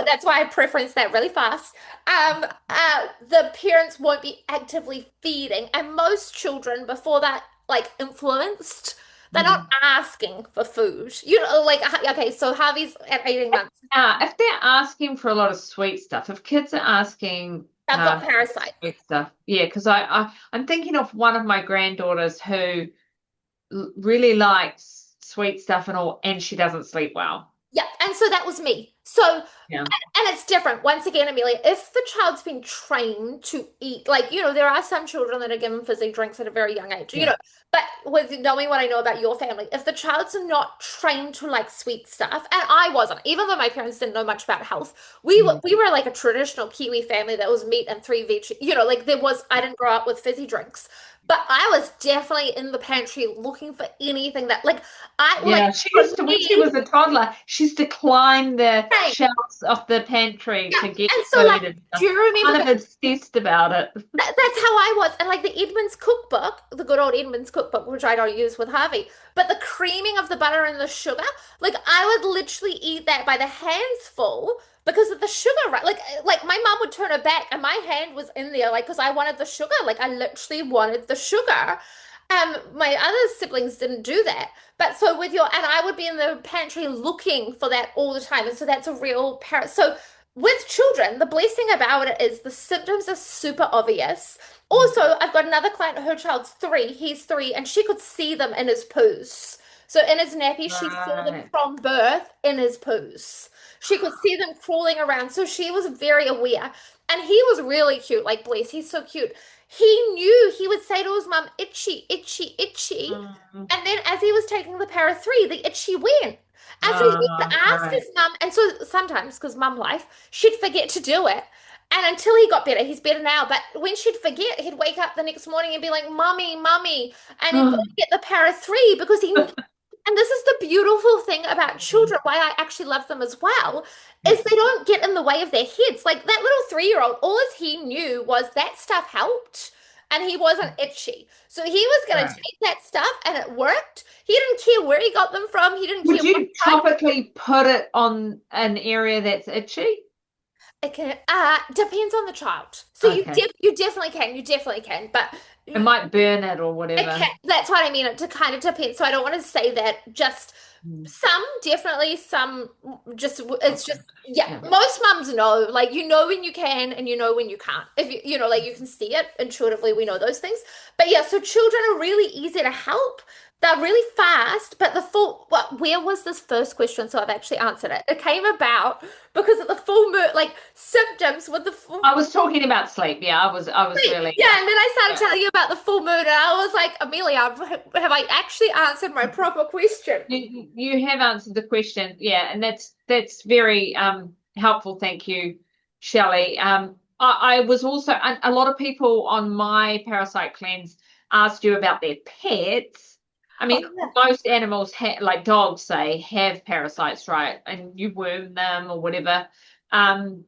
that's why I preference that really fast. The parents won't be actively feeding, and most children before that, like influenced, they're not Mm. asking for food. Like okay, so Harvey's at 18 months. If they're asking for a lot of sweet stuff, if kids are asking I've got for parasites. sweet stuff, yeah, because I'm thinking of one of my granddaughters who really likes sweet stuff and all, and she doesn't sleep well. Yeah, and so that was me. So Yeah. and it's different. Once again, Amelia, if the child's been trained to eat, like, there are some children that are given fizzy drinks at a very young age, Yeah. but with knowing what I know about your family, if the child's not trained to like sweet stuff, and I wasn't, even though my parents didn't know much about health, Mm. we were like a traditional Kiwi family that was meat and 3 veg, like I didn't grow up with fizzy drinks. But I was definitely in the pantry looking for anything that, like, Yeah, she for used to, when she me, was a toddler, she used to climb the right, shelves of the pantry yeah. to get And so, like, food and do stuff. you remember Kind of obsessed about it. That's how I was. And like the Edmonds cookbook, the good old Edmonds cookbook, which I don't use with Harvey, but the creaming of the butter and the sugar, like I would literally eat that by the handsful because of the sugar, right? Like my mom would turn her back and my hand was in there, like, because I wanted the sugar. Like I literally wanted the sugar. My other siblings didn't do that. But so and I would be in the pantry looking for that all the time. And so that's a real So with children, the blessing about it is the symptoms are super obvious. Also, I've got another client, her child's 3, he's 3, and she could see them in his poos. So in his nappy, she saw them Right. from birth in his poos. She could see them crawling around. So she was very aware. And he was really cute, like bless, he's so cute. He knew he would say to his mum, itchy, itchy, itchy. Mm. And then as he was taking the para 3, the itchy went. And so he used to ask Right. his mum, and so sometimes, because mum life, she'd forget to do it. And until he got better, he's better now. But when she'd forget, he'd wake up the next morning and be like, "Mummy, mummy," and then go Oh. and get the para three because he. And this is the beautiful thing about children, why I actually love them as well, Yeah. is they don't get in the way of their heads. Like that little 3-year-old, all as he knew was that stuff helped and he wasn't itchy. So he was going to Right. take that stuff and it worked. He didn't care where he got them from. He didn't care Would what you type. topically put it on an area that's itchy? It can depends on the child. So Okay. you definitely can. You definitely can. But It might burn it or it whatever. can, that's what I mean. It to kind of depends. So I don't want to say that just Mm. some definitely, some just it's Okay. just yeah. Yeah. Most mums know, like you know when you can and you know when you can't. If you know, like you can see it intuitively, we know those things. But yeah, so children are really easy to help. They're really fast, but the full what where was this first question? So I've actually answered it. It came about because of the full moon, like symptoms with the full. I was talking about sleep. Yeah, I was really, Yeah, and then I started yeah. telling you about the full moon, and I was like, Amelia, have I actually answered my proper question? You have answered the question. Yeah, and that's very helpful. Thank you, Shelley. I was also a lot of people on my parasite cleanse asked you about their pets. I Oh, mean, yeah. most animals like dogs say have parasites, right? And you worm them or whatever. Um,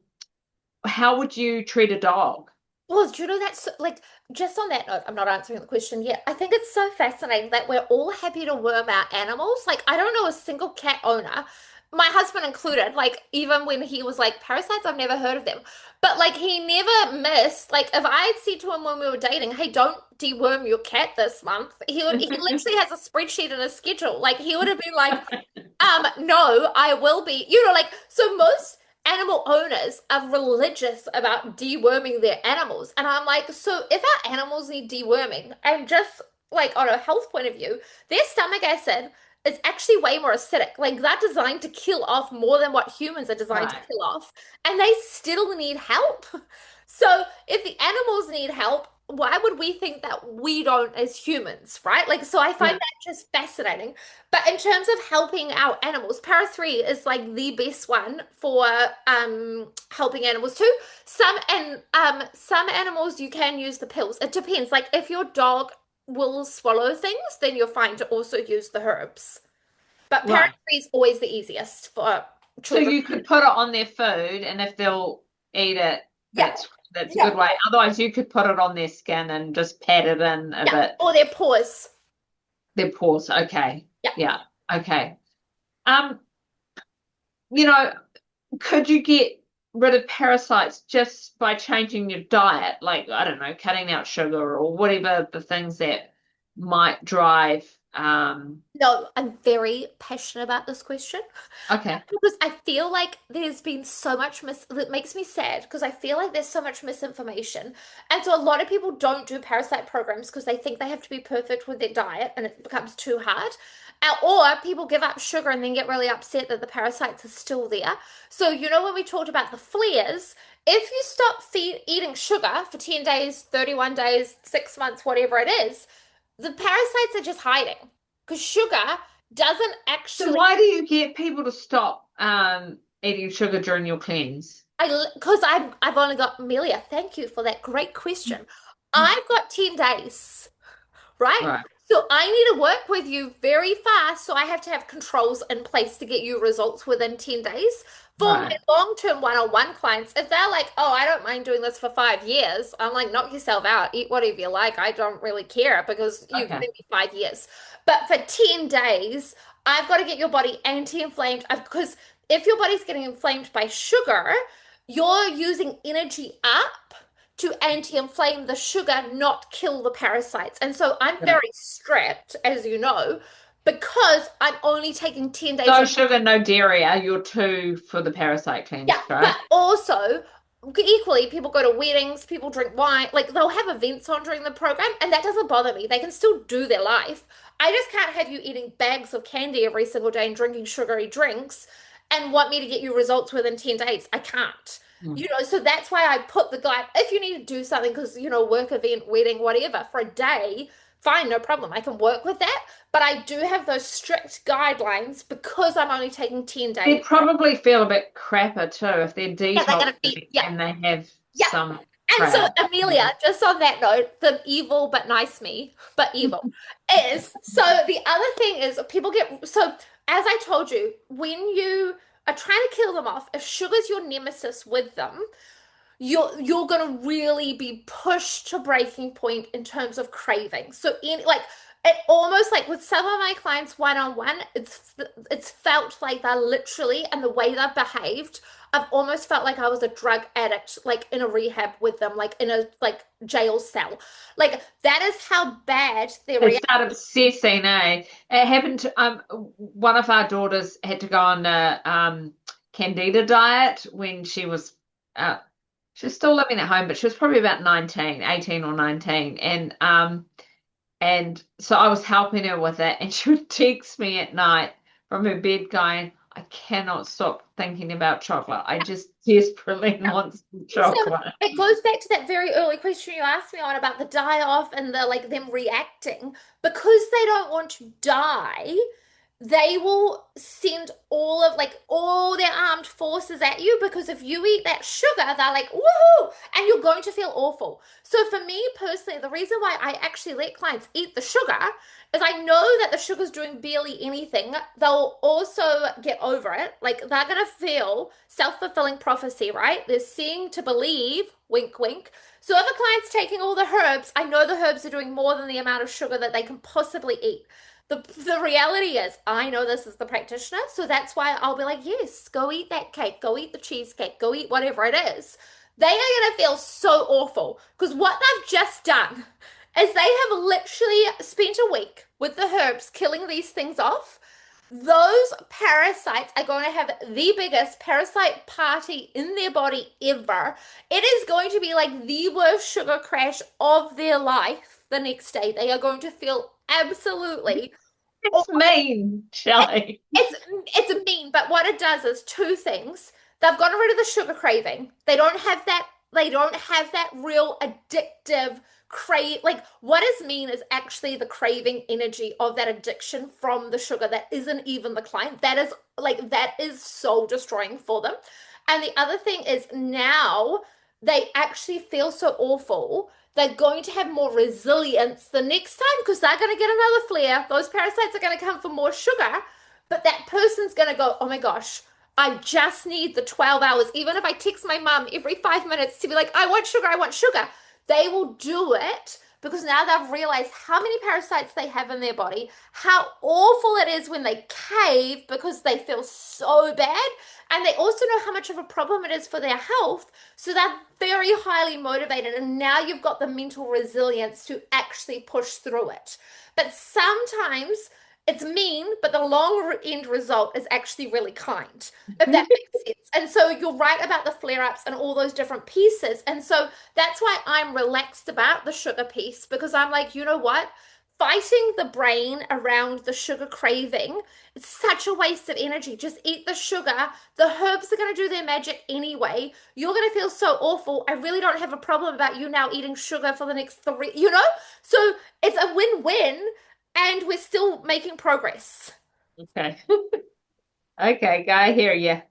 how would you treat a dog? Well, do you know that's like just on that note, I'm not answering the question yet. I think it's so fascinating that we're all happy to worm our animals. Like, I don't know a single cat owner, my husband included, like, even when he was like, parasites, I've never heard of them. But like, he never missed, like, if I had said to him when we were dating, hey, don't deworm your cat this month, he literally has a spreadsheet and a schedule. Like, he would have been like, no, I will be. Like, so most animal owners are religious about deworming their animals. And I'm like, so if our animals need deworming, and just like on a health point of view, their stomach acid is actually way more acidic. Like they're designed to kill off more than what humans are designed to Right. kill off, and they still need help. So if the animals need help, why would we think that we don't as humans, right? Like, so I find Yeah. that just fascinating. But in terms of helping our animals, Para 3 is like the best one for helping animals too. Some animals you can use the pills. It depends. Like if your dog will swallow things, then you're fine to also use the herbs. But Para Right. 3 is always the easiest for So children. you could put it on their food, and if they'll eat it, Yeah. that's a Yeah. good way. Otherwise, you could put it on their skin and just pat it in a Yeah. bit. Or their paws. Their paws. Okay. Yeah. Yeah. Okay. Um, you know, could you get rid of parasites just by changing your diet? Like, I don't know, cutting out sugar or whatever the things that might drive. No, I'm very passionate about this question. Okay. Because I feel like there's been so much that makes me sad because I feel like there's so much misinformation. And so a lot of people don't do parasite programs because they think they have to be perfect with their diet and it becomes too hard. Or people give up sugar and then get really upset that the parasites are still there. So, when we talked about the flares, if you stop eating sugar for 10 days, 31 days, 6 months, whatever it is, the parasites are just hiding because sugar doesn't So actually. why do you get people to stop eating sugar during your cleanse? Because I've only got Amelia. Thank you for that great question. I've got 10 days, right? Right. So I need to work with you very fast. So I have to have controls in place to get you results within 10 days. For my Right. long-term one-on-one clients, if they're like, oh, I don't mind doing this for 5 years, I'm like, knock yourself out, eat whatever you like. I don't really care because you've given Okay. me 5 years. But for 10 days, I've got to get your body anti-inflamed because if your body's getting inflamed by sugar, you're using energy up to anti-inflame the sugar, not kill the parasites. And so I'm Right. very strict, as you know, because I'm only taking 10 days No of. sugar, no dairy are your two for the parasite Yeah, cleanse, but right? also equally, people go to weddings, people drink wine, like they'll have events on during the program, and that doesn't bother me. They can still do their life. I just can't have you eating bags of candy every single day and drinking sugary drinks and want me to get you results within 10 days. I can't. Mm. So that's why I put the guide. If you need to do something because, work event, wedding, whatever, for a day, fine, no problem. I can work with that. But I do have those strict guidelines because I'm only taking 10 They days. probably feel a bit crapper too if they're Yeah, they're gonna be, detoxing yeah, and they have yeah. some And so, crap. Amelia, just on that note, the evil but nice me, but evil, is so the other thing is people get so as I told you, when you are trying to kill them off, if sugar's your nemesis with them, you're gonna really be pushed to breaking point in terms of craving. So in like it almost like with some of my clients one-on-one, it's felt like they're literally and the way they've behaved, I've almost felt like I was a drug addict, like in a rehab with them, like in a like jail cell. Like that is how bad their They reaction. start obsessing, eh? It happened to one of our daughters had to go on a Candida diet when she was still living at home, but she was probably about 19, 18 or 19. And so I was helping her with it, and she would text me at night from her bed going, I cannot stop thinking about chocolate. I just desperately want some So chocolate. it goes back to that very early question you asked me on about the die off and the like them reacting because they don't want to die. They will send all of like all their armed forces at you because if you eat that sugar, they're like, woohoo, and you're going to feel awful. So for me personally, the reason why I actually let clients eat the sugar is I know that the sugar's doing barely anything. They'll also get over it. Like they're gonna feel self-fulfilling prophecy, right? They're seeing to believe, wink, wink. So if a client's taking all the herbs, I know the herbs are doing more than the amount of sugar that they can possibly eat. The reality is, I know this is the practitioner, so that's why I'll be like, yes, go eat that cake, go eat the cheesecake, go eat whatever it is. They are going to feel so awful because what they've just done is they have literally spent a week with the herbs killing these things off. Those parasites are going to have the biggest parasite party in their body ever. It is going to be like the worst sugar crash of their life the next day. They are going to feel absolutely It's mean, Shelley. it's it's mean, but what it does is two things. They've gotten rid of the sugar craving. They don't have that real addictive crave. Like what is mean is actually the craving energy of that addiction from the sugar that isn't even the client. That is soul destroying for them. And the other thing is now they actually feel so awful they're going to have more resilience the next time because they're going to get another flare. Those parasites are going to come for more sugar, but that person's going to go, oh my gosh, I just need the 12 hours. Even if I text my mum every 5 minutes to be like, I want sugar, they will do it because now they've realized how many parasites they have in their body, how awful it is when they cave because they feel so bad. And they also know how much of a problem it is for their health. So they're very highly motivated. And now you've got the mental resilience to actually push through it. But sometimes it's mean, but the long end result is actually really kind, if that makes sense. And so you're right about the flare ups and all those different pieces. And so that's why I'm relaxed about the sugar piece because I'm like, you know what? Fighting the brain around the sugar craving, it's such a waste of energy. Just eat the sugar. The herbs are going to do their magic anyway. You're going to feel so awful. I really don't have a problem about you now eating sugar for the next three, you know? So it's a win-win and we're still making progress. Okay. Okay, I hear you.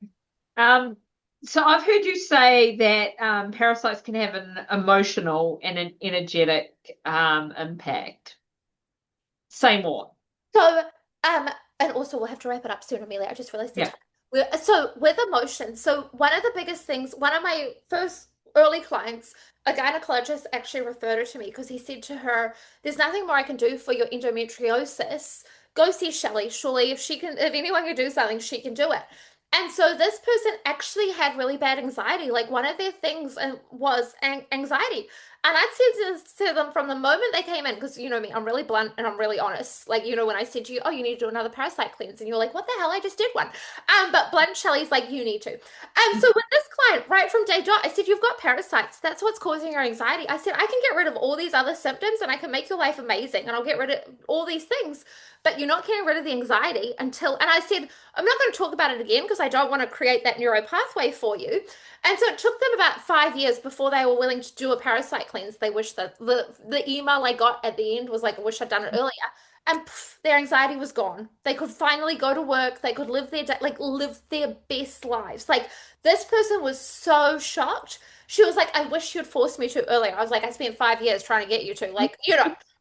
Um, so I've heard you say that parasites can have an emotional and an energetic impact. Say more. So, um, and also we'll have to wrap it up soon, Amelia. I just realized the Yeah. time. So with emotion, so one of the biggest things, one of my first early clients, a gynecologist actually referred her to me because he said to her, "There's nothing more I can do for your endometriosis. Go see Shelley. Surely, if she can, if anyone can do something, she can do it." And so this person actually had really bad anxiety. Like one of their things was anxiety. And I said to them from the moment they came in, because you know me, I'm really blunt and I'm really honest. Like, you know, when I said to you, oh, you need to do another parasite cleanse, and you're like, what the hell? I just did one. But blunt Shelley's like, you need to. So with this client, right from day dot, I said, you've got parasites. That's what's causing your anxiety. I said, I can get rid of all these other symptoms and I can make your life amazing and I'll get rid of all these things. but you're not getting rid of the anxiety until, and I said, I'm not going to talk about it again because I don't want to create that neuro pathway for you. And so it took them about 5 years before they were willing to do a parasite cleanse. They wish that the email I got at the end was like, I wish I'd done it earlier. And pff, their anxiety was gone. They could finally go to work. They could live their day, like live their best lives. Like this person was so shocked. She was like, I wish you'd forced me to earlier. I was like, I spent 5 years trying to get you to. Like,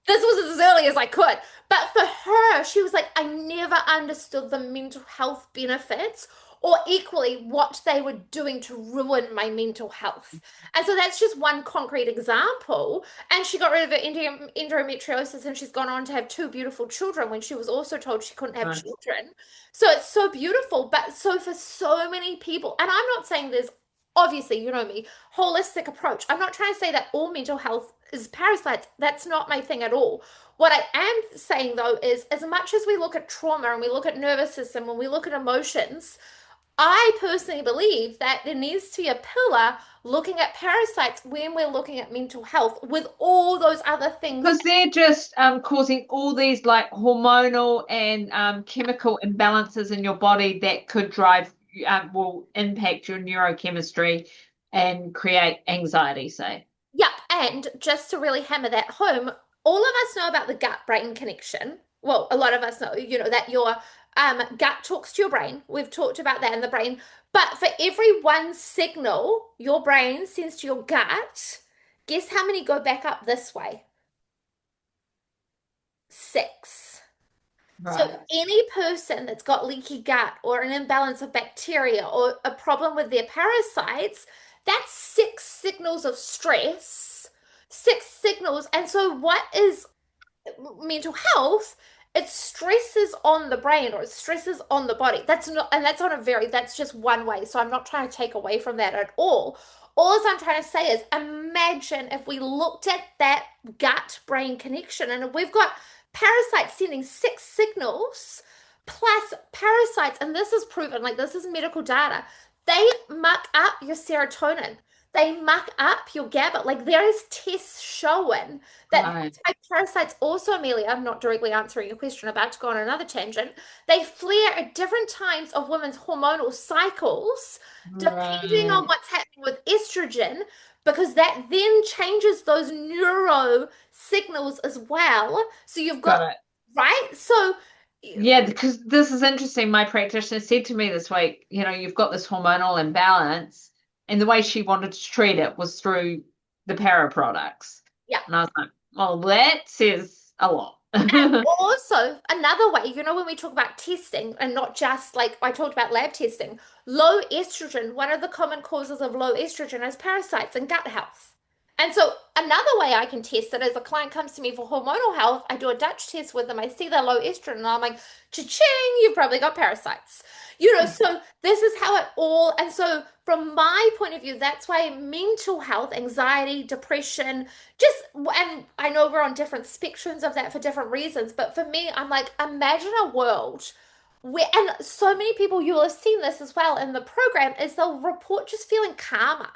this was as early as I could. But for her, she was like, I never understood the mental health benefits or equally what they were doing to ruin my mental health. And so that's just one concrete example. And she got rid of her endometriosis and she's gone on to have two beautiful children when she was also told she couldn't have Nice. children. So it's so beautiful. But so for so many people, and I'm not saying there's obviously, you know me, holistic approach. I'm not trying to say that all mental health is parasites. That's not my thing at all. What I am saying though is as much as we look at trauma and we look at nervous system and we look at emotions, I personally believe that there needs to be a pillar looking at parasites when we're looking at mental health with all those other things. Because they're just causing all these like hormonal and chemical imbalances in your body that could will impact your neurochemistry and create anxiety, say. Yeah, and just to really hammer that home, all of us know about the gut-brain connection. Well, a lot of us know, that your gut talks to your brain. We've talked about that in the brain. But for every one signal your brain sends to your gut, guess how many go back up this way? Six. So Right. any person that's got leaky gut or an imbalance of bacteria or a problem with their parasites, that's six signals of stress, six signals. And so what is mental health? It stresses on the brain or it stresses on the body. That's not, and that's on a very, that's just one way. So I'm not trying to take away from that at all. All I'm trying to say is imagine if we looked at that gut brain connection and if we've got parasites sending six signals plus parasites, and this is proven, like this is medical data, they muck up your serotonin. They muck up your GABA. Like there is tests showing that Right. these type of parasites also, Amelia, I'm not directly answering your question, about to go on another tangent. They flare at different times of women's hormonal cycles, depending on Right. what's happening with estrogen, because that then changes those neuro signals as well. So you've Got got, it. right? So, Yeah, because this is interesting. My practitioner said to me this week, you've got this hormonal imbalance, and the way she wanted to treat it was through the para products. yeah. And I was like, well, that says a lot. And also, another way, when we talk about testing and not just like I talked about lab testing, low estrogen, one of the common causes of low estrogen is parasites and gut health. And so, another way I can test it is a client comes to me for hormonal health. I do a Dutch test with them. I see their low estrogen, and I'm like, cha-ching, you've probably got parasites. So this is how it all, and so from my point of view, that's why mental health, anxiety, depression, just, and I know we're on different spectrums of that for different reasons, but for me, I'm like, imagine a world where, and so many people, you will have seen this as well in the program, is they'll report just feeling calmer.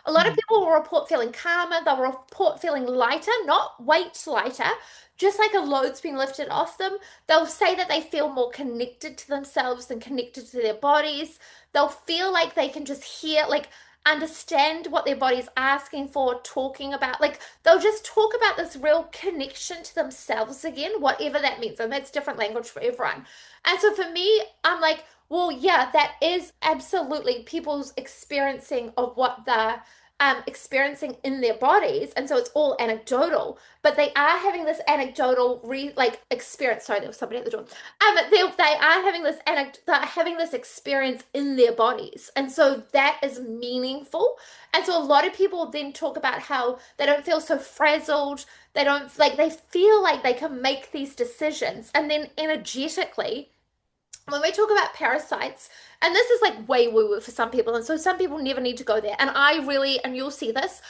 A lot of people will report feeling calmer, they'll report feeling lighter, not weight lighter, just like a load's been lifted off them. They'll say that they feel more connected to themselves and connected to their bodies. They'll feel like they can just hear, like, understand what their body's asking for, talking about. Like, they'll just talk about this real connection to themselves again, whatever that means. And that's different language for everyone. And so for me, I'm like, well, yeah, that is absolutely people's experiencing of what they're experiencing in their bodies, and so it's all anecdotal. But they are having this anecdotal experience. Sorry, there was somebody at the door. They are having this they're having this experience in their bodies, and so that is meaningful. And so a lot of people then talk about how they don't feel so frazzled. They don't like they feel like they can make these decisions, and then energetically when we talk about parasites, and this is like way woo woo for some people, and so some people never need to go there. And I really, and you'll see this,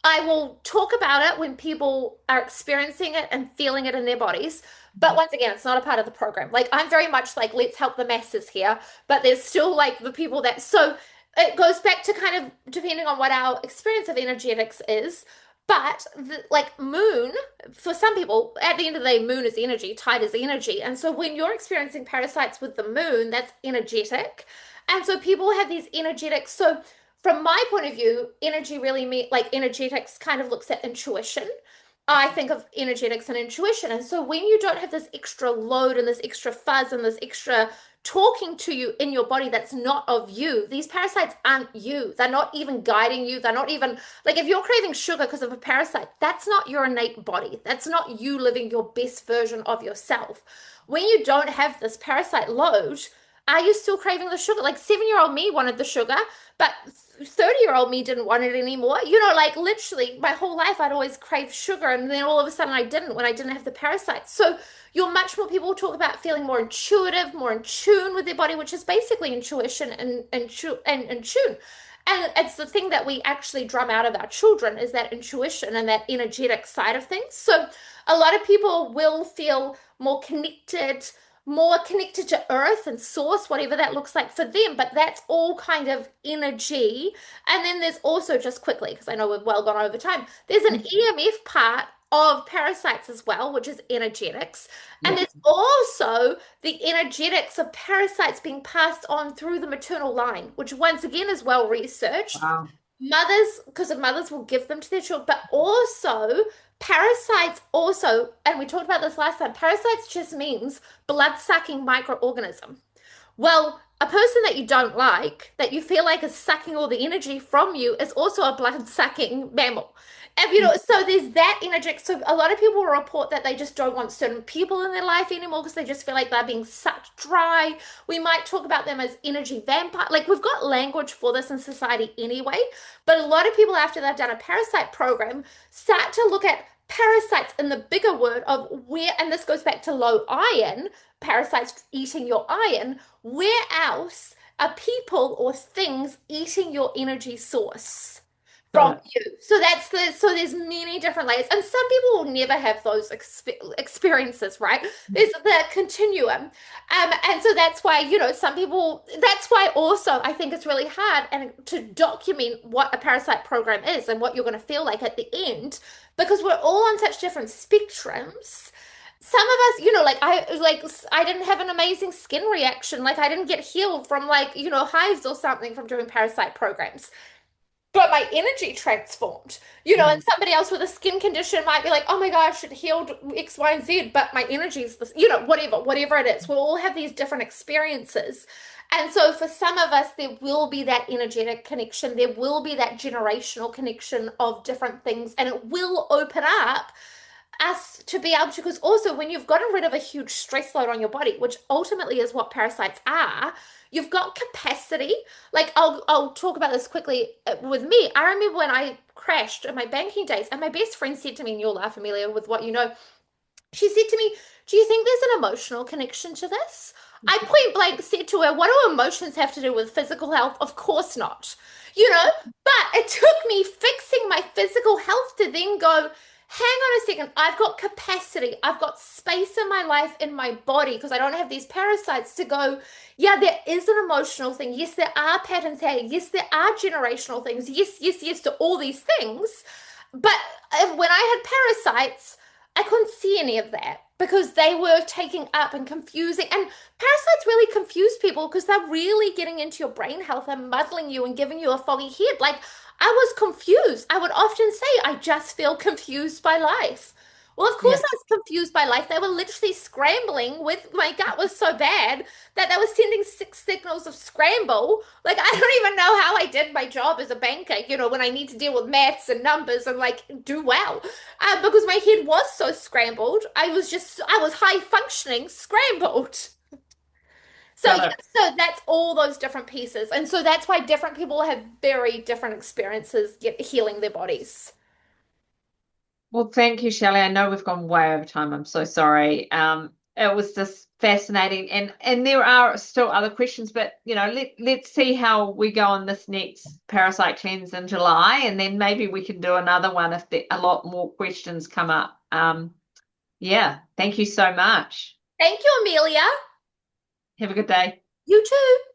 I will talk about it when people are experiencing it and feeling it in their bodies. But once again, it's not a part of the program. Like, I'm very much like, let's help the masses here, but there's still like the people that, so it goes back to kind of depending on what our experience of energetics is. But like moon, for some people, at the end of the day, moon is energy, tide is energy. And so when you're experiencing parasites with the moon, that's energetic. And so people have these energetic. So from my point of view, energy really like energetics kind of looks at intuition. I think of energetics and intuition. And so when you don't have this extra load and this extra fuzz and this extra talking to you in your body that's not of you, these parasites aren't you. They're not even guiding you. They're not even like if you're craving sugar because of a parasite, that's not your innate body. That's not you living your best version of yourself. When you don't have this parasite load, are you still craving the sugar? Like 7-year-old me wanted the sugar, but 30-year-old me didn't want it anymore. Like literally my whole life I'd always craved sugar and then all of a sudden I didn't when I didn't have the parasite. So you're much more people talk about feeling more intuitive, more in tune with their body, which is basically intuition and in tune. And it's the thing that we actually drum out of our children is that intuition and that energetic side of things. So a lot of people will feel more connected to earth and source, whatever that looks like for them. But that's all kind of energy. And then there's also, just quickly, because I know we've well gone over time, there's an EMF part of parasites as well, which is energetics. And Yeah. there's also the energetics of parasites being passed on through the maternal line, which once again is well researched. Wow. Mothers, because of mothers will give them to their children, but also parasites also, and we talked about this last time, parasites just means blood-sucking microorganism. Well, a person that you don't like, that you feel like is sucking all the energy from you, is also a blood-sucking mammal. And so there's that energy. So a lot of people will report that they just don't want certain people in their life anymore because they just feel like they're being sucked dry. We might talk about them as energy vampire. Like we've got language for this in society anyway. But a lot of people, after they've done a parasite program, start to look at parasites in the bigger word of where, and this goes back to low iron, parasites eating your iron, where else are people or things eating your energy source Got from it. you? So there's many different layers, and some people will never have those experiences, right? There's the continuum, and so that's why some people. That's why also I think it's really hard and to document what a parasite program is and what you're going to feel like at the end because we're all on such different spectrums. Some of us, I didn't have an amazing skin reaction. Like I didn't get healed from hives or something from doing parasite programs. But my energy transformed, and Mm. somebody else with a skin condition might be like, oh my gosh, it healed X, Y, and Z, but my energy is this, whatever it is. We'll all have these different experiences. And so for some of us, there will be that energetic connection. There will be that generational connection of different things, and it will open up us to be able to, because also when you've gotten rid of a huge stress load on your body, which ultimately is what parasites are, you've got capacity. Like I'll talk about this quickly with me. I remember when I crashed in my banking days, and my best friend said to me, and you'll laugh, Amelia, with what you know, she said to me, do you think there's an emotional connection to this? I point blank said to her, what do emotions have to do with physical health? Of course not. You know, but it took me fixing my physical health to then go, hang on a second, I've got capacity, I've got space in my life, in my body, because I don't have these parasites to go, yeah, there is an emotional thing. Yes, there are patterns here. Yes, there are generational things. Yes, yes, yes to all these things. But when I had parasites, I couldn't see any of that because they were taking up and confusing. And parasites really confuse people because they're really getting into your brain health and muddling you and giving you a foggy head. Like I was confused. I would often say, I just feel confused by life. Well, of course, Yeah. I was confused by life. They were literally scrambling with my gut was so bad that they were sending 6 signals of scramble. Like, I don't even know how I did my job as a banker, when I need to deal with maths and numbers and like do well. Because my head was so scrambled. I was high functioning, scrambled. So Got yeah, it. so that's all those different pieces. And so that's why different people have very different experiences healing their bodies. Well, thank you, Shelley. I know we've gone way over time. I'm so sorry. It was just fascinating, and there are still other questions, but let's see how we go on this next parasite cleanse in July, and then maybe we can do another one if a lot more questions come up. Yeah, thank you so much. Thank you, Amelia. Have a good day. You too.